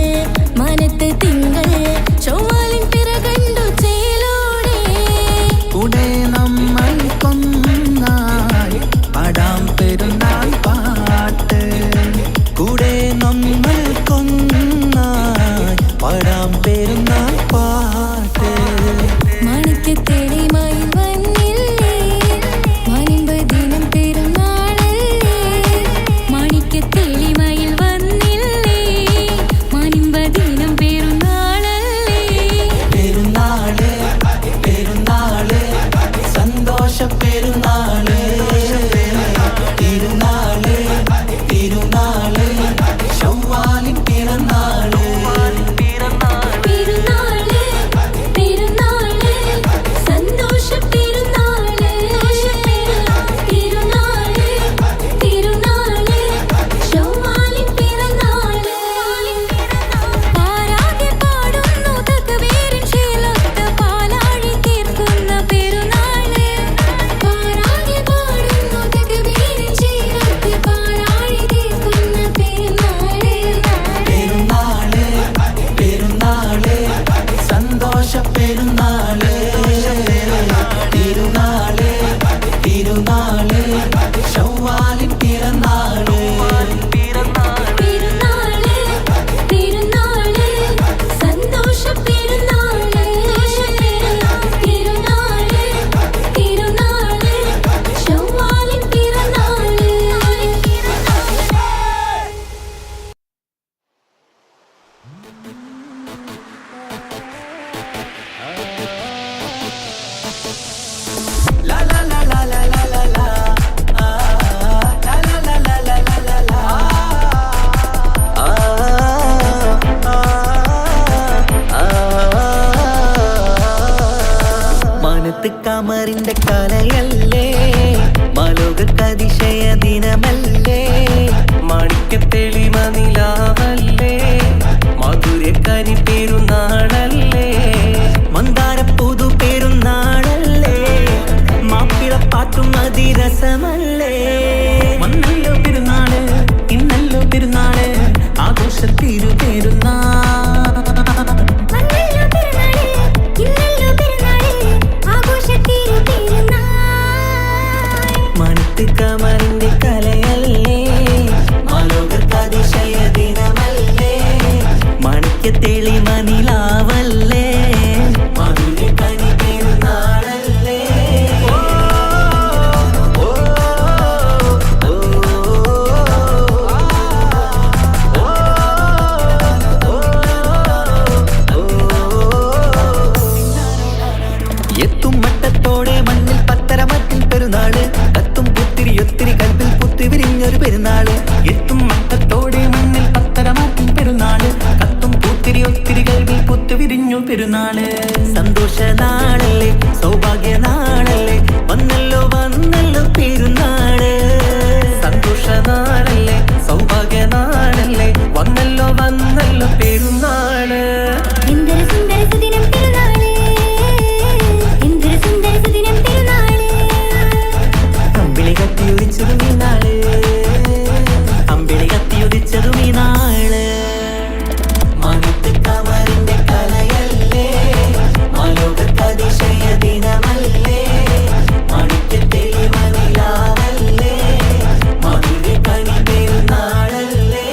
കമറിന്റെ കലയല്ലേ മാലോകതിശയ ദിനമല്ലേ മാണിക്യത്തെളിമ നിലാവല്ലേ മാധുര്യക്കനി പെരുന്നാളല്ലേ മന്ദാര പുതു പെരുന്നാളല്ലേ മാപ്പിളപ്പാട്ടും അതിരസമല്ലേ വന്നല്ലോ പെരുന്നാള് ഇന്നല്ലോ പെരുന്നാള് ആഘോഷത്തിരു പെരുന്നാൾ കമറിന്റെ കലയല്ലേ മാലോകതിശയ ദിനമല്ലേ മാണിക്യത്തെളിമ നിലാവല്ലേ മാധുര്യക്കനി പെരുന്നാളല്ലേ എത്തും മട്ടത്തോടെ മണ്ണിൽ പത്തരമറ്റിൽ പെരുന്നാള് കത്തും പുത്തിരി ഒത്തിരി കൽപ്പിൽ പുത്തി വിരിഞ്ഞൊരു പെരുന്നാള് എത്തും മട്ടത്തോടെ മണ്ണിൽ പത്തരമറ്റിൽ പെരുന്നാള് കത്തും പുത്തിരി ഒത്തിരി കൽപ്പിൽ പുത്തി വിരിഞ്ഞു പെരുന്നാള് സന്തോഷ നാളല്ലേ സൗഭാഗ്യ നാളല്ലേ വന്നല്ലോ വന്നല്ലോ പെരുന്നാള് സന്തോഷ നാളല്ലേ സൗഭാഗ്യ നാളല്ലേ വന്നല്ലോ വന്നല്ലോ പെരുന്നാള് അമ്പിളി കത്തിയുദിച്ചതും ഈ നാള് അമ്പിളി കത്തിയുദിച്ചതും ഈ നാള് മാനത്ത് കമറിന്റെ കലയല്ലേ മാലോകതിശയ ദിനമല്ലേ മാണിക്യത്തെളിമ നിലാവല്ലേ മാധുര്യക്കനി പെരുന്നാളല്ലേ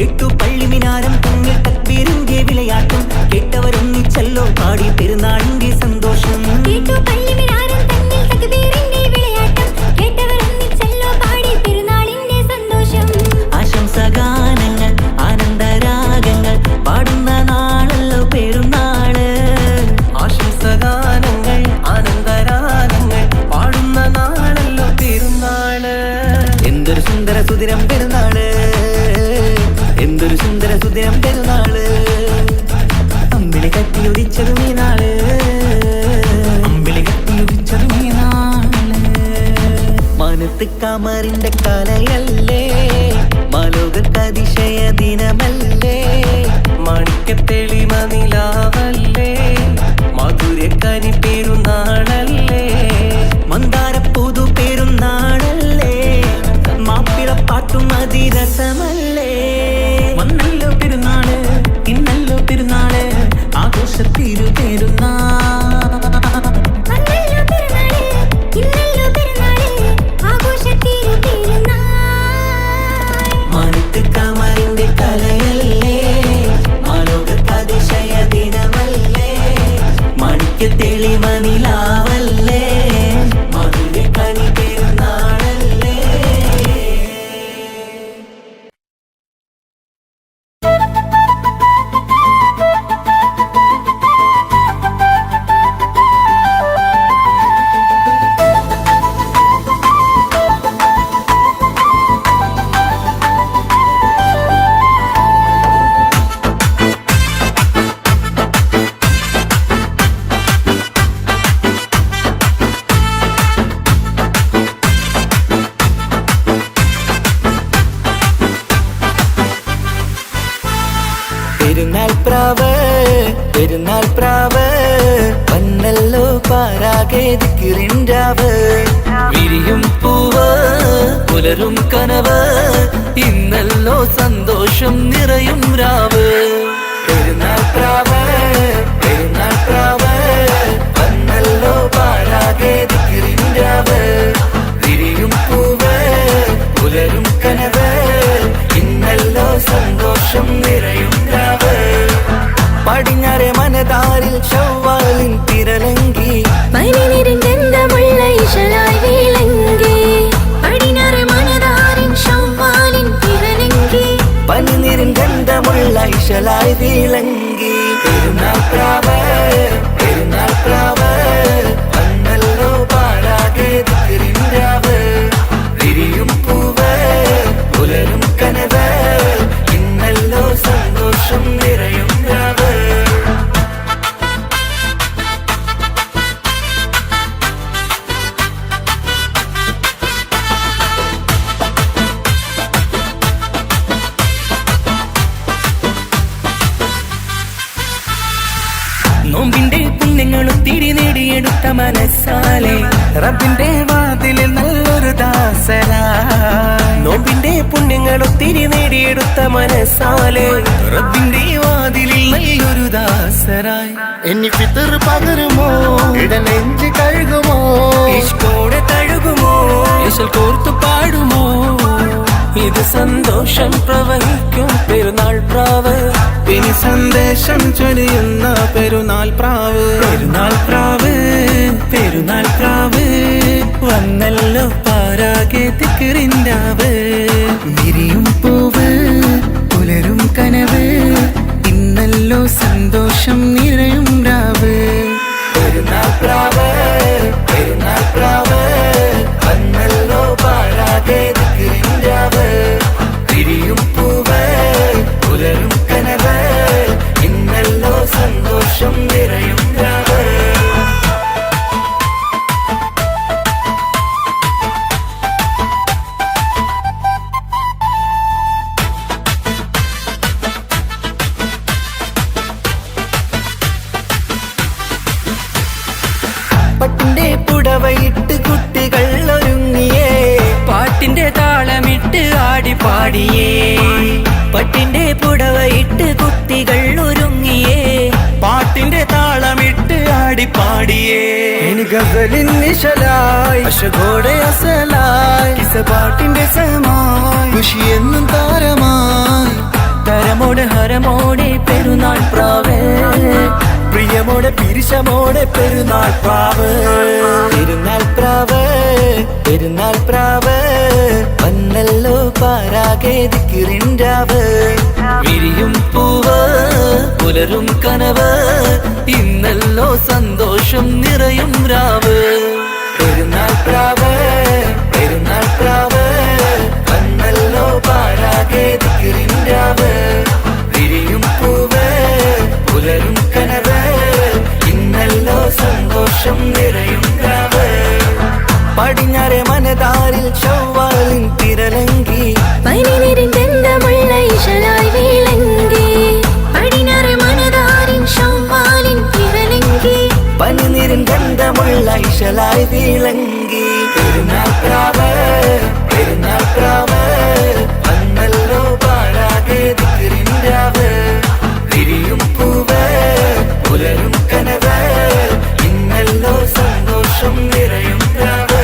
എട്ടു പള്ളിമിനാരം തമ്മിൽ തക്ബീറിന്റെ വിളയാട്ടം കേട്ടവരൊന്നിച്ചല്ലോ പാടി പെരുന്നാളിന്റെ സന്തോഷം ആശംസഗാനങ്ങൾ ആനന്ദരാഗങ്ങൾ പാടുന്ന നാളല്ലോ പെരുന്നാള് ആശംസഗാനങ്ങൾ ആനന്ദരാഗങ്ങൾ പാടുന്ന നാളല്ലോ പെരുന്നാള് എന്തൊരു സുന്ദര സുദിനം പെരുന്നാള് എന്തൊരു സുന്ദര സുദിനം പെരുന്നാള് അമ്പിളി കത്തിയുദിച്ചതും ഈ നാള് അമ്പിളി കത്തിയുദിച്ചതും ഈ നാള് മാനത്ത് കമറിന്റെ കലയല്ലേ മാലോകതിശയ ദിനമല്ലേ മാണിക്യത്തെളിമ നിലാവല്ലേ മാധുര്യക്കനി പെരുന്നാളല്ലേ മന്ദാര പുതു പെരുന്നാളല്ലേ മാപ്പിളപ്പാട്ടും അതിരസമല്ലേ വന്നല്ലോ പെരുന്നാള് ഇന്നല്ലോ പെരുന്നാള് ആഘോഷത്തിരു പെരുന്നാൾ മാനത്ത് കമറിന്റെ കലയല്ലേ മാലോകതിശയ ദിനമല്ലേ മാണിക്യത്തെളിമ നിലാവല്ലേ മാധുര്യക്കനി പെരുന്നാളല്ലേ പെരുന്നാൾ പ്രാവ് വന്നല്ലോ പാരാകെ ദിക്റിൻരാവ് വിരിയും പൂവ് പുലരും കനവ് ഇന്നല്ലോ സന്തോഷം നിറയും രാവ് പെരുന്നാൾ പ്രാവ് വന്നല്ലോ പാരാകെ ദിക്റിൻരാവ് വിരിയും പൂവ് പുലരും കനവ് ഇന്നല്ലോ സന്തോഷം നിറയും രാവ് പടിഞ്ഞാറെ മനതാരിൽ ശവ്വാലിൻ തിരലങ്കി പനിനിരന്തമുള്ള ഇശലായി വിളങ്ങി പടിഞ്ഞാറെ മനതാരിൻ ശവ്വാലിൻ തിരലങ്കി പനിനിരന്തമുള്ള ഇശലായി വിളങ്ങി പെരുന്നാൾ പ്രാവ് വന്നല്ലോ പാടാകെ ദിക്റി ഒത്തിരി നേടിയെടുത്ത മനസ്സാലെ റബ്ബിന്റെ വാതിലിൽ നല്ലൊരു ദാസരായി നോമ്പിന്റെ പുണ്യങ്ങൾ ഒത്തിരി നേടിയെടുത്ത മനസ്സാലെ റബ്ബിന്റെ വാതിലിൽ നല്ലൊരു ദാസരായി ഇനി ഫിത്തർ പകരുമോ ഇടനെഞ്ച് കഴുകുമോ ഇഷ്കോടെ തഴുകുമോ ഇശൽ കോർത്തു പാടുമോ ഇത് സന്തോഷം പ്രവഹിക്കും പെരുന്നാൾ പ്രാവ് ഇനി സന്ദേശം ചൊരിയുന്ന പെരുന്നാൾ പ്രാവ് പെരുന്നാൾ പ്രാവ് പെരുന്നാൾ പ്രാവ് വന്നല്ലോ പാരാകെ തിക്കിറിന്റാവ് വിരിയും പൂവ് പുലരും കനവ് ഇന്നല്ലോ സന്തോഷം നിറയും രാവ് പെരുന്നാൾ പ്രാവ് പെരുന്നാൾ പ്രാവ് വന്നല്ലോ പാരാകെ തിക്കിറിന്റാവ് വിരിയും പൂവ് പുലരും കനവ് ഇന്നല്ലോ സന്തോഷം നിറയും രാവ് പട്ടിന്റെ പുടവയിട്ട് കുട്ടികൾ ഒരുങ്ങിയേ പാട്ടിന്റെ താളമിട്ട് ആടി പാടിയേ പട്ടിന്റെ പുടവയിട്ട് കുട്ടികൾ ഒരുങ്ങിയേ പാട്ടിന്റെ താളമിട്ട് ആടിപ്പാടിയേ ഇനി ഗസലിൻ നിശലായി അശകോടെ അസലായി പാട്ടിന്റെ സമായി ഖുഷി എന്നും താരമായി തരമോടെ ഹരമോടെ പെരുന്നാൾ പ്രാവേ പ്രിയമോടെ പിരിശമോടെ പെരുന്നാൾ പ്രാവ് പെരുന്നാൾ പ്രാവ് പെരുന്നാൾ പ്രാവ് വന്നല്ലോ പാരാകെ ദിക്റിൻറാവ് വിരിയും പൂവ് പുലരും കനവ് ഇന്നല്ലോ സന്തോഷം നിറയും രാവ് പെരുന്നാൾ പ്രാവ് പെരുന്നാൾ പ്രാവ് വന്നല്ലോ പാരാകെ ദിക്റിൻറാവ് വിരിയും പൂവ് പുലരും കനവ് ഇന്നല്ലോ സന്തോഷം നിറയും രാവ് പടിഞ്ഞാറെ മനതാരിൽ ചൊവ്വാലിൻ തിരലങ്കി പനിനീരിൻ ഗന്ധമുള്ള ഇശലായി വിളങ്ങി പടിഞ്ഞാറ് മനതാരിൻ ചൊവ്വാലിൻ തിരലങ്കി പനിനീരിൻ ഗന്ധമുള്ള ഇശലായി വിളങ്ങി പെരുന്നാൾ പ്രാവ് പെരുന്നാൾ പ്രാവ് വന്നല്ലോ പാരാകെ ദിക്റിൻറാവ് വിരിയും പൂവ് പുലരും കനവ് ഇന്നല്ലോ സന്തോഷം നിറയും രാവ്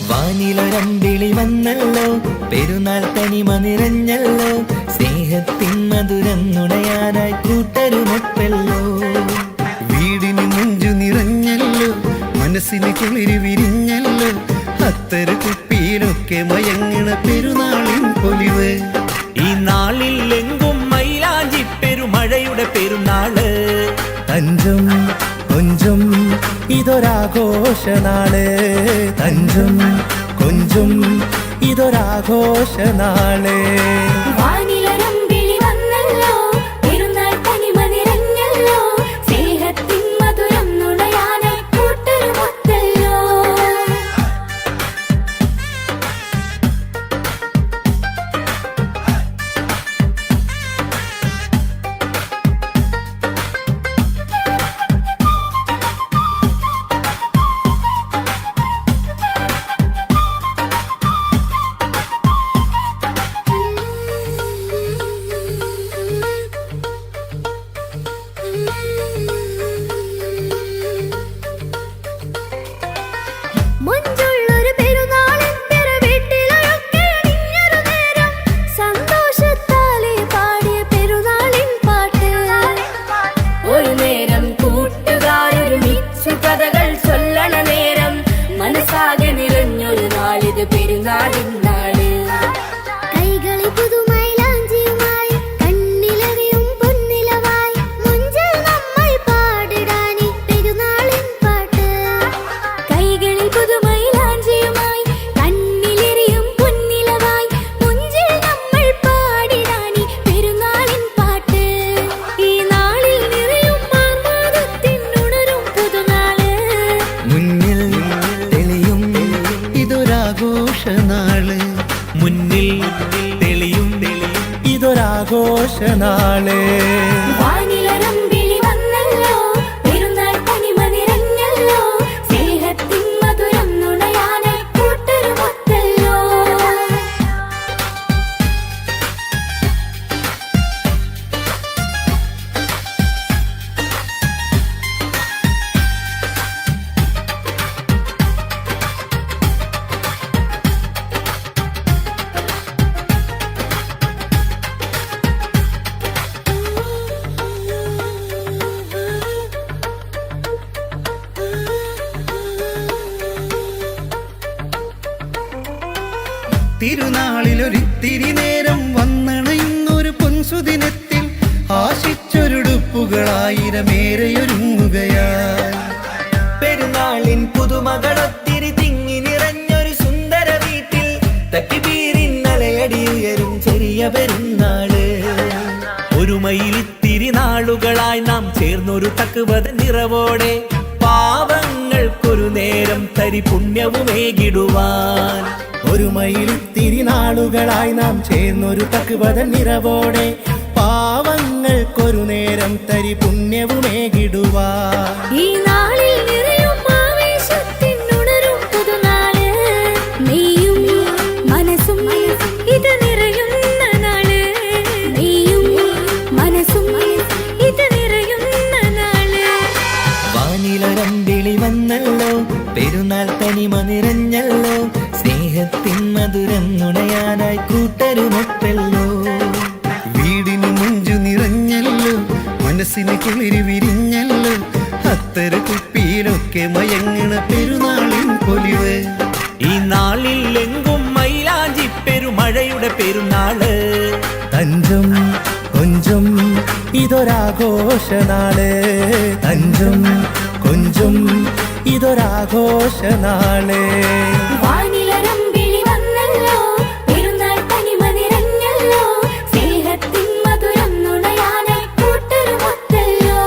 വാനിലൊരമ്പിളി വന്നല്ലോ പെരുന്നാൾ തനിമ നിറഞ്ഞല്ലോ സ്നേഹത്തിൻ മധുരം നുണയാനായി കൂട്ടരുമൊപ്പല്ലോ വീടിന് മുഞ്ചു നിറഞ്ഞല്ലോ മനസ്സിന് കുളിര് വിരിഞ്ഞല്ലോ അത്തര കുപ്പിയിലൊക്കെ മയങ്ങണ പെരുന്നാളിൻ പൊലിവ് ഈ നാളിൽ എങ്കും മൈലാഞ്ചി പെരുമഴയുടെ പെരുന്നാള് തഞ്ചും കൊഞ്ചും ഇതൊരാഘോഷനാള് തഞ്ചും കൊഞ്ചും ഇതൊരാഘോഷനാള് വാനിലൊരമ്പിളി വന്നല്ലോ പെരുന്നാൾ തനിമ നിറഞ്ഞല്ലോ സ്നേഹത്തിൻ മധുരം നുണയാനായി കൂട്ടരുമൊത്തല്ലോ സന്തോഷനാള് വാനിലരമ്പിളി വന്നല്ലോ പെരുന്നാൾ തനിമ നിറഞ്ഞല്ലോ സ്നേഹത്തിൻ മധുരം നുണയാനായി കൂട്ടരുമൊത്തല്ലോ തിരുനാളിലൊരിത്തിരി നേരം വന്നണയുന്നൊരു പൊൻസുദിനത്തിൽ ആശിച്ചൊരുടുപ്പുകളായിരമേറെയൊരുങ്ങുകയായി പെരുന്നാളിൻ പുതുമകളൊത്തിരി തിങ്ങി നിറഞ്ഞൊരു സുന്ദര വീട്ടിൽ തക്കിബീരിന്നലയടി ഉയരും ചെറിയ പെരുന്നാള് ഒരു മയിലിത്തിരി നാളുകളായി നാം ചേർന്നൊരു തക്കുവത നിറവോടെ പാവങ്ങൾക്കൊരു നേരം തരി പുണ്യവുമേകിടുവാൻ ഒരു മയിലിത്തിരി നാളുകളായി നാം ചേർന്നൊരു തക്കുവത നിറവോടെ പാവങ്ങൾക്കൊരു നേരം തരി പുണ്യവുമേകിടുവാ ഈ നാളിൽ നിറയും ആവേശത്തിനുണരും പുതുനാള് നീയും മനസ്സും ഇത് നിറയുന്ന നാള് നീയും മനസ്സും ഇത് നിറയുന്ന നാള് വാനിലരമ്പിളി വന്നല്ലോ പെരുന്നാൾ തനിമ നിറഞ്ഞല്ലോ സ്നേഹത്തിൻ മധുരം നുണയാനായി കൂട്ടരുമൊത്തല്ലോ വീടിന് മുഞ്ചു നിറഞ്ഞല്ലോ മനസ്സിന് കുളിരി വിരിഞ്ഞല്ലോ അത്തര കുപ്പിയിലൊക്കെ മയങ്ങണ പെരുന്നാളിൻ പൊലിവ് ഈ നാളിൽ എങ്കും മൈലാഞ്ചി പെരുമഴയുടെ പെരുന്നാള് തഞ്ചം കൊഞ്ചം ഇതൊരാഘോഷനാള് തഞ്ചം കൊഞ്ചം ഇതൊരാഘോഷനാള് വാനിലരമ്പിളി വന്നല്ലോ പെരുന്നാൾ തനിമ നിറഞ്ഞല്ലോ സ്നേഹത്തിൻ മധുരം നുണയാനായി കൂട്ടരുമൊത്തല്ലോ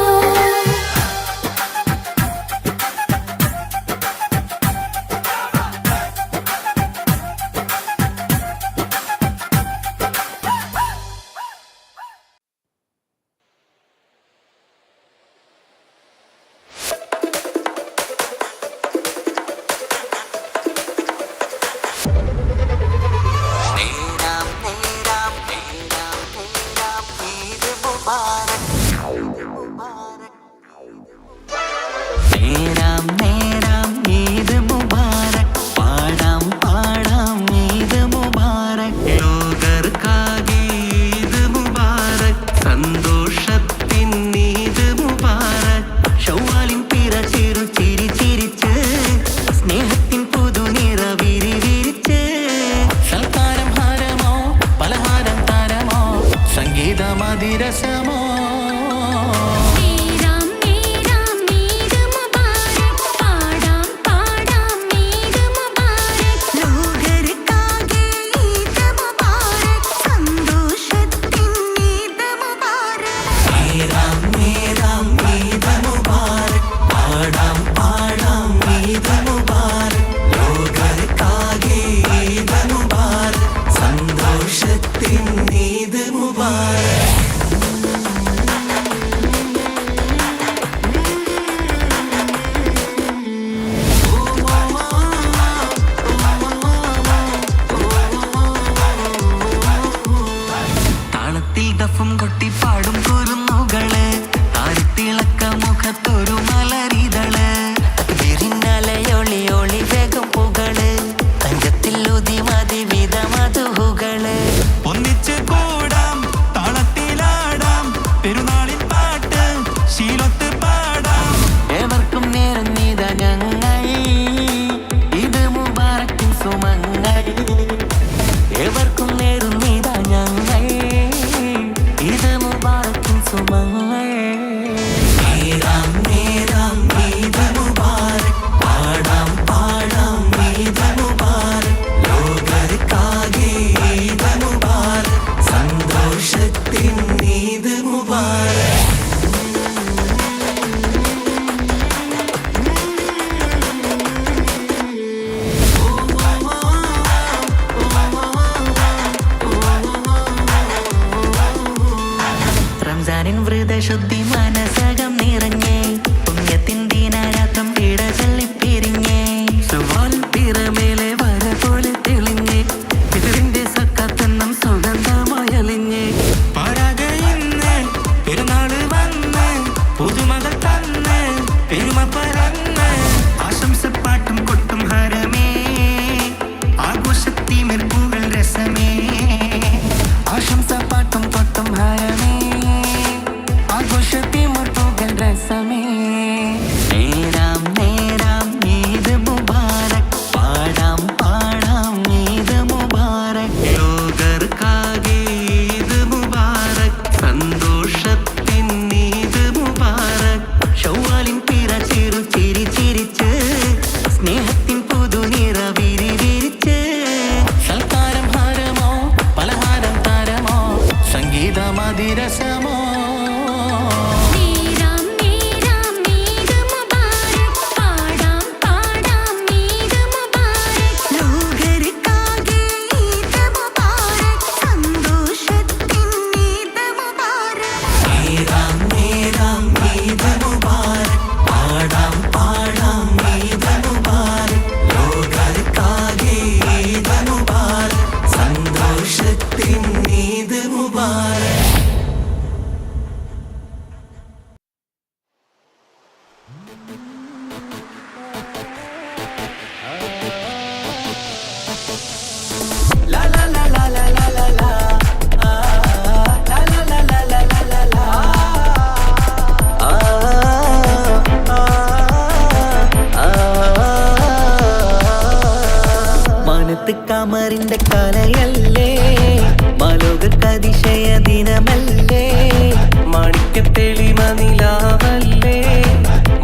സ്നേഹത്തിൻ പുതുനിറ വിരിവിരിച്ച് സൽക്കാരം ഹാരമോ പലഹാരം താരമോ സംഗീതമതിരസമോ നീരാം നീരാം ഈദ് മുബാരക് പാടാം പാടാം ഈദ് മുബാരക് ലോകർക്കാകെ ഈദ് മുബാരക് സന്തോഷത്തിൻ ഈദ് മുബാരക് നേരാം നേരാം ഈദ് മുബാരക് പാടാം പാടാം ഈദ് മുബാരക് ലോകർക്കാകെ ഈദ് മുബാരക് സന്തോഷത്തിൻ ഈദ് മുബാരക് മനത്ത് കമറിന്റെ കലയല്ലേ മലോകതിശയ ദിനമല്ലേ മാണിക്യത്തെളിമ നിലാവല്ലേ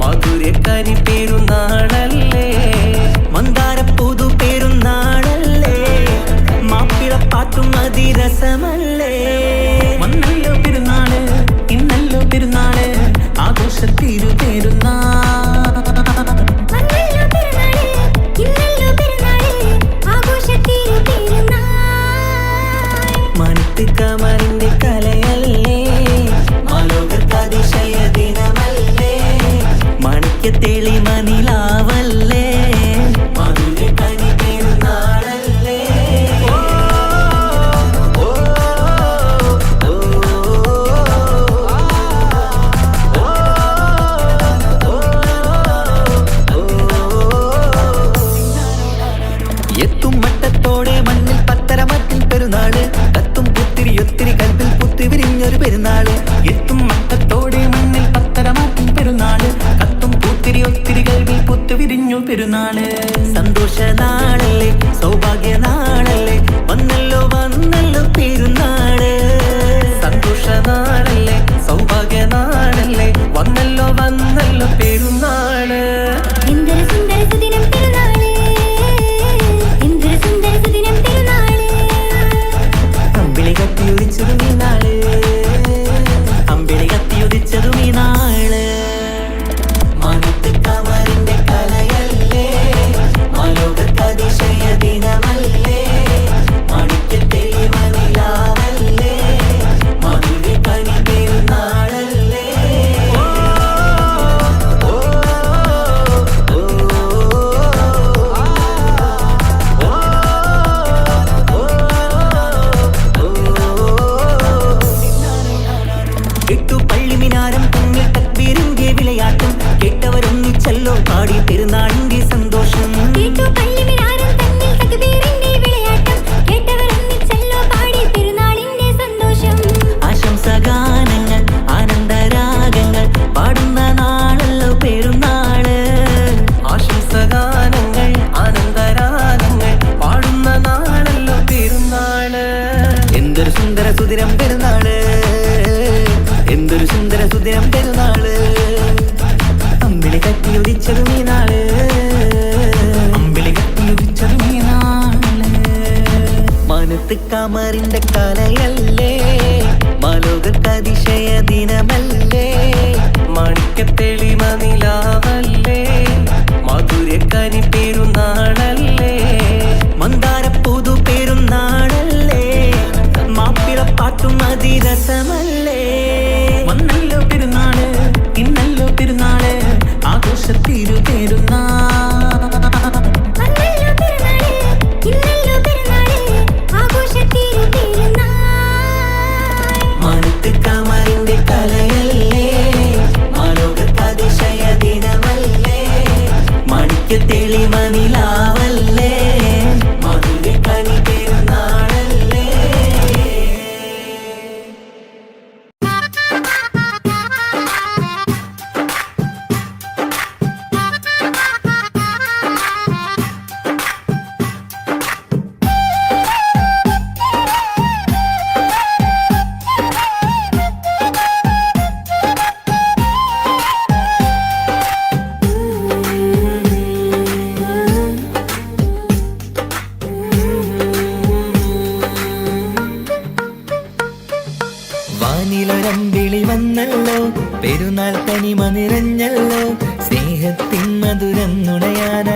മധുരക്കനി പെരുന്നാളല്ലേ മന്ദാര പുതു പെരുന്നാളല്ലേ മാപ്പിളപ്പാട്ടും അതിരസമല്ലേ വന്നല്ലോ പെരുന്നാള് ഇന്നല്ലോ പെരുന്നാള് ആഘോഷത്തിരു പെരുന്നാൾ വന്നല്ലോ പെരുന്നാള് ഇന്നല്ലോ പെരുന്നാള് ആഘോഷത്തിരു പെരുന്നാൾ മനത്ത് കമറിന്റെ കലയല്ലേ മലോകതിശയ ദിനമല്ലേ മാണിക്യത്തെളിമ നിലാവല്ലേ മധുരക്കനി പെരുന്നാളല്ലേ എത്തും മട്ടത്തോടെ മണ്ണിൽ പത്തരമത്തിൽ പെരുന്നാള് കത്തും പുത്തിരി ഒത്തിരി കൽപ്പിൽ പുത്തി വിരിഞ്ഞൊരു പെരുന്നാള് എത്തും മട്ടത്തോടെ മണ്ണിൽ പത്തരമത്തിൽ പെരുന്നാള് കത്തും പുത്തിരി ഒത്തിരി കൽവിൽ പുത്തി വിരിഞ്ഞു പെരുന്നാള് സന്തോഷ നാളല്ലേ സൗഭാഗ്യ നാളല്ലേ വന്നല്ലോ വന്നല്ലോ പെരുന്നാള് സന്തോഷ നാളല്ലേ സൗഭാഗ്യ നാളല്ലേ വന്നല്ലോ വന്നല്ലോ പെരുന്നാള് എന്തൊരു സുന്ദര സുദിനം പെരുന്നാള് എന്തൊരു സുന്ദര സുദിനം പെരുന്നാള് അമ്പിളി കത്തിയുദിച്ചതും ഈ നാള് അമ്പിളി കത്തിയുദിച്ചതും ഈ നാള് മനത്ത് കമറിന്റെ കലയല്ലേ മലോകതിശയ ദിനമല്ലേ മാണിക്യത്തെളിമ നിലാവല്ലേ മധുരക്കനി പെരുന്നാളല്ലേ എട്ടു പള്ളിമിനാരം തമ്മിൽ തക്ബീറിന്റെ വിളയാട്ടം കേട്ടവരൊന്നിച്ചല്ലോ പാടി പെരുന്നാളിന്റെ സന്തോഷം കേട്ടു പള്ളിമിനാരം തന്നിൽ തക്ബീറിന്റെ വിളയാട്ടം കേട്ടവരൊന്നിച്ചല്ലോ പാടി പെരുന്നാളിന്റെ സന്തോഷം ആശംസഗാനങ്ങൾ ആനന്ദരാഗങ്ങൾ പാടുന്ന നാളല്ലോ പെരുന്നാള് ആശംസഗാനങ്ങൾ ആനന്ദരാഗങ്ങൾ പാടുന്ന നാളല്ലോ പെരുന്നാള് എന്തൊരു സുന്ദര സുദിനം പെരുന്നാള് എന്തൊരു സുന്ദര സുദിനം പെരുന്നാള് അമ്പിളി കത്തിയുദിച്ചതും ഈ നാള് അമ്പിളി കത്തിയുദിച്ചതും ഈ നാള് മനത്ത് കമറിന്റെ കലയല്ലേ മലോകതിശയ ദിനമല്ലേ മാണിക്യത്തെളിമ നിലാവല്ലേ മധുരക്കനി പെരുന്നാളല്ലേ മന്ദാര പുതു പെരുന്നാളല്ലേ മാപ്പിളപ്പാട്ടും അതിരസമല്ലേ വന്നല്ലോ പെരുന്നാള് ഇന്നല്ലോ പെരുന്നാള് ആഘോഷത്തിരു പെരുന്നാൾ വന്നല്ലോ പെരുന്നാള് ഇന്നല്ലോ പെരുന്നാള് ആഘോഷത്തിരു പെരുന്നാൾ മനത്ത് കമറിന്റെ കലയല്ലേ മലോകതിശയ ദിനമല്ലേ മാണിക്യത്തെളിമ നിലാവല്ലേ മധുരക്കനി പെരുന്നാളല്ലേ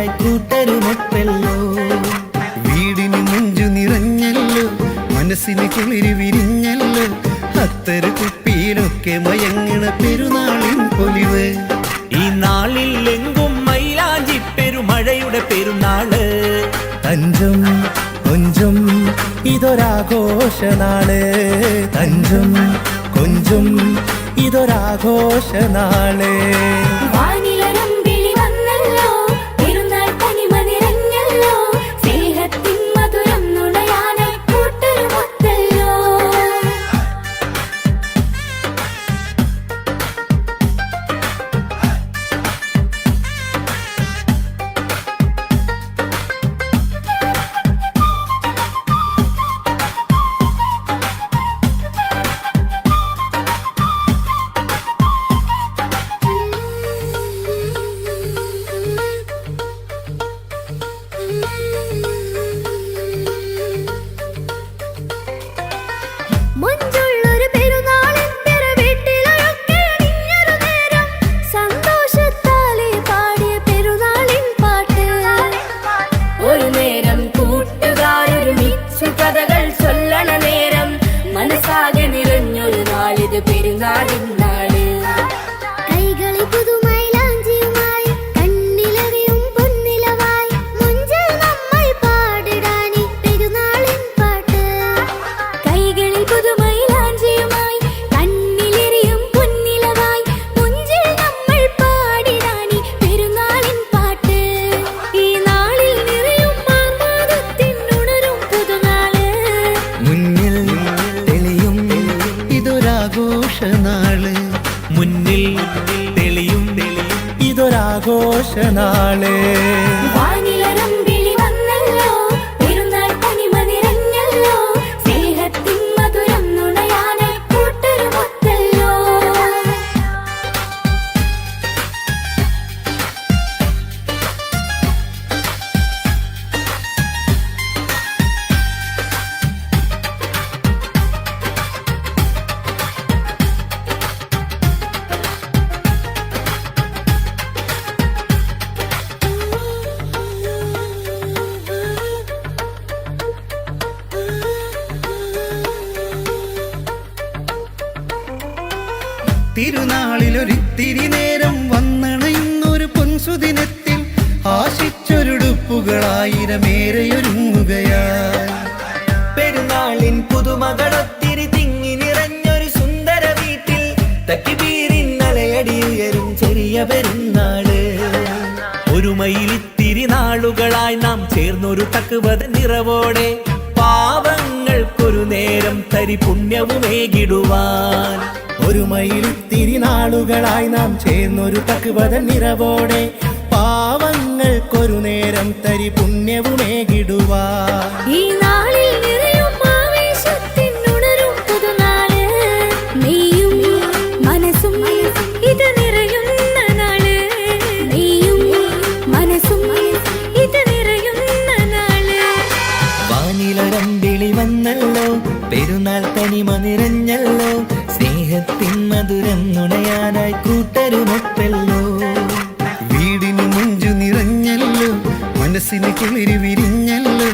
നുണയാനായി കൂട്ടരുമൊപ്പല്ലോ. വീടിന് മുഞ്ചു നിറഞ്ഞല്ലോ, മനസ്സിന് കുളിര് വിരിഞ്ഞല്ലോ, അത്തര കുപ്പിയിലൊക്കെ മയങ്ങണ പെരുന്നാളിൻ പൊലിവ്. ഈ നാളിൽ എങ്കും മൈലാഞ്ചി പെരുമഴയുടെ പെരുന്നാള്. തഞ്ചും കൊഞ്ചും ഇതൊരാഘോഷനാള്, തഞ്ചും കൊഞ്ചും ഇതൊരാഘോഷനാള്. വാനിലൊരമ്പിളി വന്നല്ലോ, പെരുന്നാൾ തനിമ നിറഞ്ഞല്ലോ, സ്നേഹത്തിൻ മധുരം നുണയാനായി കൂട്ടരുമൊത്തല്ലോ. മുഞ്ചുള്ളൊരു പെരുന്നാളിന്റെ വീട്ടിലൊക്കെ അണിഞ്ഞൊരു നേരം, സന്തോഷത്താലെ പാടിയ പെരുന്നാളിൻ പാട്ട്. ഒരു നേരം കൂട്ടുകാരൊരുമിച്ചു കഥകൾ ചൊല്ലണ നേരം, മനസ്സാകെ നിറഞ്ഞൊരു നാളിത് പെരുന്നാളിൻ നാള്. കൈകളിൽ പുതുമൈലാഞ്ചിയുമായി, കണ്ണിലറിയും പൊന്നിലവായി, മുഞ്ചിൽ നമ്മൾ പാടിടാനി പെരുന്നാളിൻ പാട്ട്. കൈകളിൽ പുതുമൈലാഞ്ചിയുമായി, കണ്ണിലെറിയും പൊന്നിലവായി, മുഞ്ചിൽ നമ്മൾ പാടിടാനി പെരുന്നാളിൻ പാട്ട്. ഈ നാളിൽ നിറയും ആഹ്ലാദത്തിൻ ഉണരും പുതുനാള്. മുന്നിൽ തെളിയും ഇതൊരാഘോഷനാള്, മുന്നിൽ തെളിയും ഇതൊരാഘോഷനാള്. വാനിലൊരമ്പിളി വന്നല്ലോ, പെരുന്നാൾ തനിമ നിറഞ്ഞല്ലോ, സ്നേഹത്തിൻ മധുരം നുണയാനായി കൂട്ടരുമൊത്തല്ലോ. തിരുനാളിലൊരിത്തിരി നേരം വന്നണയുന്നൊരു പൊൻസുദിനത്തിൽ ആശിച്ചൊരുടുപ്പുകളായിരമേറെയൊരുങ്ങുകയായി. പെരുന്നാളിൻ പുതുമകളൊത്തിരി തിങ്ങി നിറഞ്ഞൊരു സുന്ദര വീട്ടിൽ, തക്ബീറിൻ അലയടിയുയരും ചെറിയ പെരുന്നാള്. ഒരുമയിലിത്തിരി നാളുകളായി നാം ചേർന്നൊരു തക്വത നിറവോടെ, പാവങ്ങൾക്കൊരു നേരം തരി പുണ്യവുമേകിടുവാൻ. ഒരു മയിലിത്തിരി നാളുകളായി നാം ചേർന്നൊരു തക്വത നിറവോടെ, പാവങ്ങൾക്കൊരു നേരം തരി പുണ്യവുമേകിടുവാ. ഈ നാളിൽ നിറയും ആവേശത്തിൻ ഉണരും പുതുനാള്, നീയും മനസ്സും ഇത് നിറയുന്ന നാള്, നീയും മനസ്സും ഇത് നിറയുന്ന നാള്. വാനിലൊരമ്പിളി വന്നല്ലോ, പെരുന്നാൾ തനിമ നിറഞ്ഞല്ലോ, സ്നേഹത്തിൻ മധുരം നുണയാനായി കൂട്ടരുമൊപ്പല്ലോ. വീടിന് മുഞ്ചു നിറഞ്ഞല്ലോ, മനസ്സിന് കുളിര് വിരിഞ്ഞല്ലോ,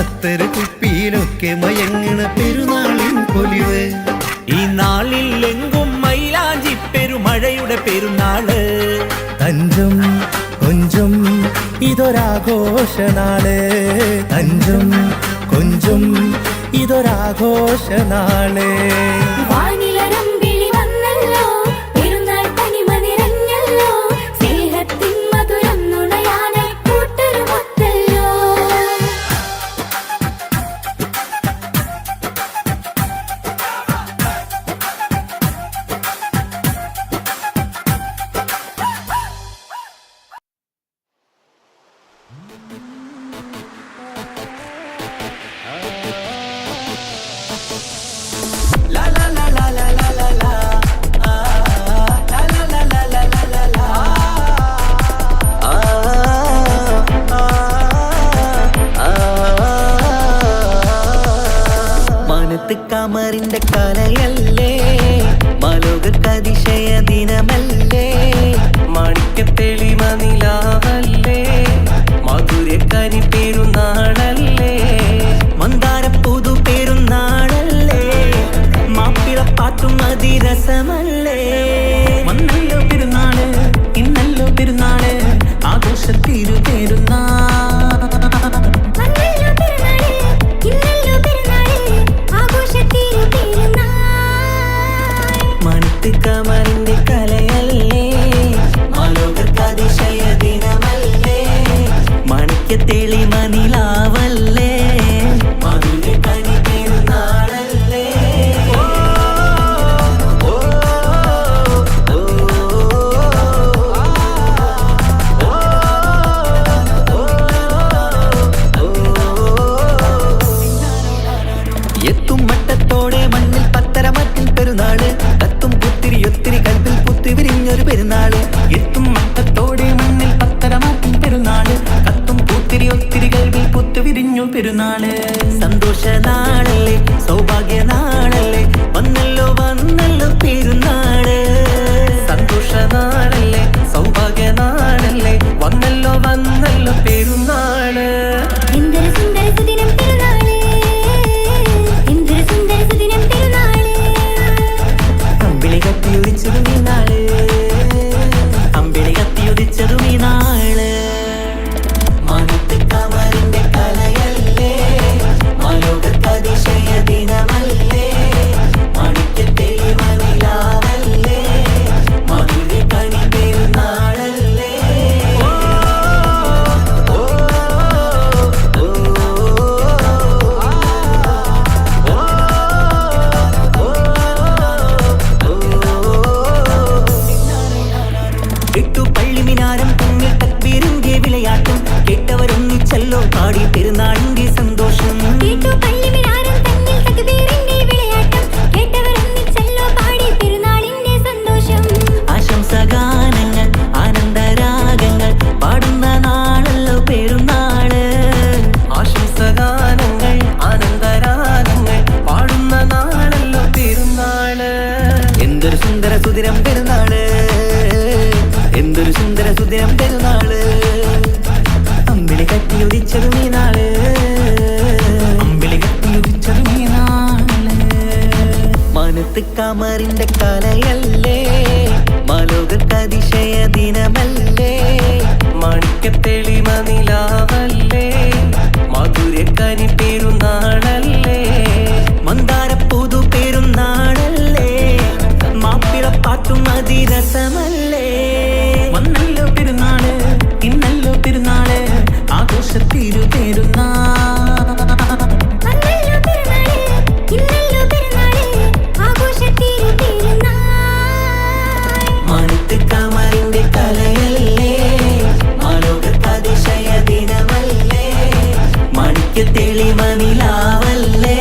അത്തര കുപ്പിയിലൊക്കെ മയങ്ങണ പെരുന്നാളിൻ പൊലിവ്. ഈ നാളിൽ എങ്കും മൈലാഞ്ചി പെരുമഴയുടെ പെരുന്നാള്. തഞ്ചും കൊഞ്ചും ഇതൊരാഘോഷനാള്, തഞ്ചും കൊഞ്ചും ഇതൊരാഘോഷനാള്. വാനിലൊരമ്പിളി വന്നല്ലോ, പെരുന്നാൾ തനിമ നിറഞ്ഞല്ലോ, സ്നേഹത്തിൻ മധുരം നുണയാനായി കൂട്ടരുമൊത്തല്ലോ. കമറിന്റെ കലയല്ലേ, മാലോകർക്കതിശയ ദിനമല്ലേ, മാണിക്യത്തെളിമ നിലാവല്ലേ, മാണിക്യത്തേളി മനിലാവല്ലേ മധുര കനി പെരുന്നാളല്ലേ എത്തും മട്ടത്തോടെ മണ്ണിൽ പത്തരമറ്റിൽ പെരുന്നാള് കത്തും പുത്തിരി ഒത്തിരി കൽപ്പിൽ പുത്തി വിരിഞ്ഞൊരു പെരുന്നാള് എത്തും മട്ടത്തോടെ മണ്ണിൽ പത്തരമറ്റിൽ പെരുന്നാള് കത്തും പുത്തിരി ഒത്തിരി കൽപ്പിൽ പുത്തി വിരിഞ്ഞു പെരുന്നാള് സന്തോഷ നാളല്ലേ സൗഭാഗ്യ നാളല്ലേ വന്നല്ലോ വന്നല്ലോ പെരുന്നാള് സന്തോഷ നാളല്ലേ സൗഭാഗ്യ നാളല്ലേ വന്നല്ലോ വന്നല്ലോ പെരുന്നാള് എന്തൊരു സുന്ദര സുദിനം പെരുന്നാള് എന്തൊരു സുന്ദര സുദിനം പെരുന്നാള് അമ്പിളി കത്തിയുദിച്ചതും ഈ നാള് അമ്പിളി കത്തിയുദിച്ചതും ഈ നാള് മാനത്ത് കമറിന്റെ കലയല്ലേ മാലോകർക്ക് അതിശയ ദിനമല്ലേ മാണിക്യത്തേളി മനിലാവല്ലേ മധുര കനി പെരുന്നാളല്ലേ എട്ടു പള്ളിമിനാരം തമ്മിൽ തക്ബീറിന്റെ വിളയാട്ടം കേട്ടവരൊന്നിച്ചല്ലോ പാടി പെരുന്നാളിന്റെ സന്തോഷം കേട്ടു പള്ളിമിനാരം തന്നിൽ തക്ബീറിന്റെ വിളയാട്ടം കേട്ടവരൊന്നിച്ചല്ലോ പാടി പെരുന്നാളിന്റെ സന്തോഷം ആശംസഗാനങ്ങൾ ആനന്ദരാഗങ്ങൾ പാടുന്ന നാളല്ലോ പെരുന്നാള് ആശംസഗാനങ്ങൾ ആനന്ദരാഗങ്ങൾ പാടുന്ന നാളല്ലോ പെരുന്നാള് എന്തൊരു സുന്ദര സുദിനം പെരുന്നാള് എന്തൊരു സുന്ദര സുദിനം പെരുന്നാള് അമ്പിളി കത്തിയുദിച്ചതും ഈ നാള് അമ്പിളി കത്തിയുദിച്ചതും ഈ നാള് മാനത്ത് കമറിന്റെ കലയല്ലേ മാലോകർക്ക് അതിശയ ദിനമല്ലേ മാണിക്യത്തേളി മനിലാവല്ലേ മധുര കനി പെരുന്നാളല്ലേ മന്ദാരപ്പൂതു പെരുന്നാളല്ലേ മാപ്പിളപ്പാട്ടും അതിരസമല്ലേ വന്നല്ലോ പെരുന്നാള് ഇന്നല്ലോ പെരുന്നാള് ആഘോഷത്തിരു പെരുന്നാൾ വന്നല്ലോ പെരുന്നാള് ഇന്നല്ലോ പെരുന്നാള് ആഘോഷത്തിരു പെരുന്നാൾ മാനത്ത് കമറിന്റെ കലയല്ലേ മാലോകർക്ക് അതിശയ ദിനമല്ലേ മാണിക്യത്തേളി മനിലാവല്ലേ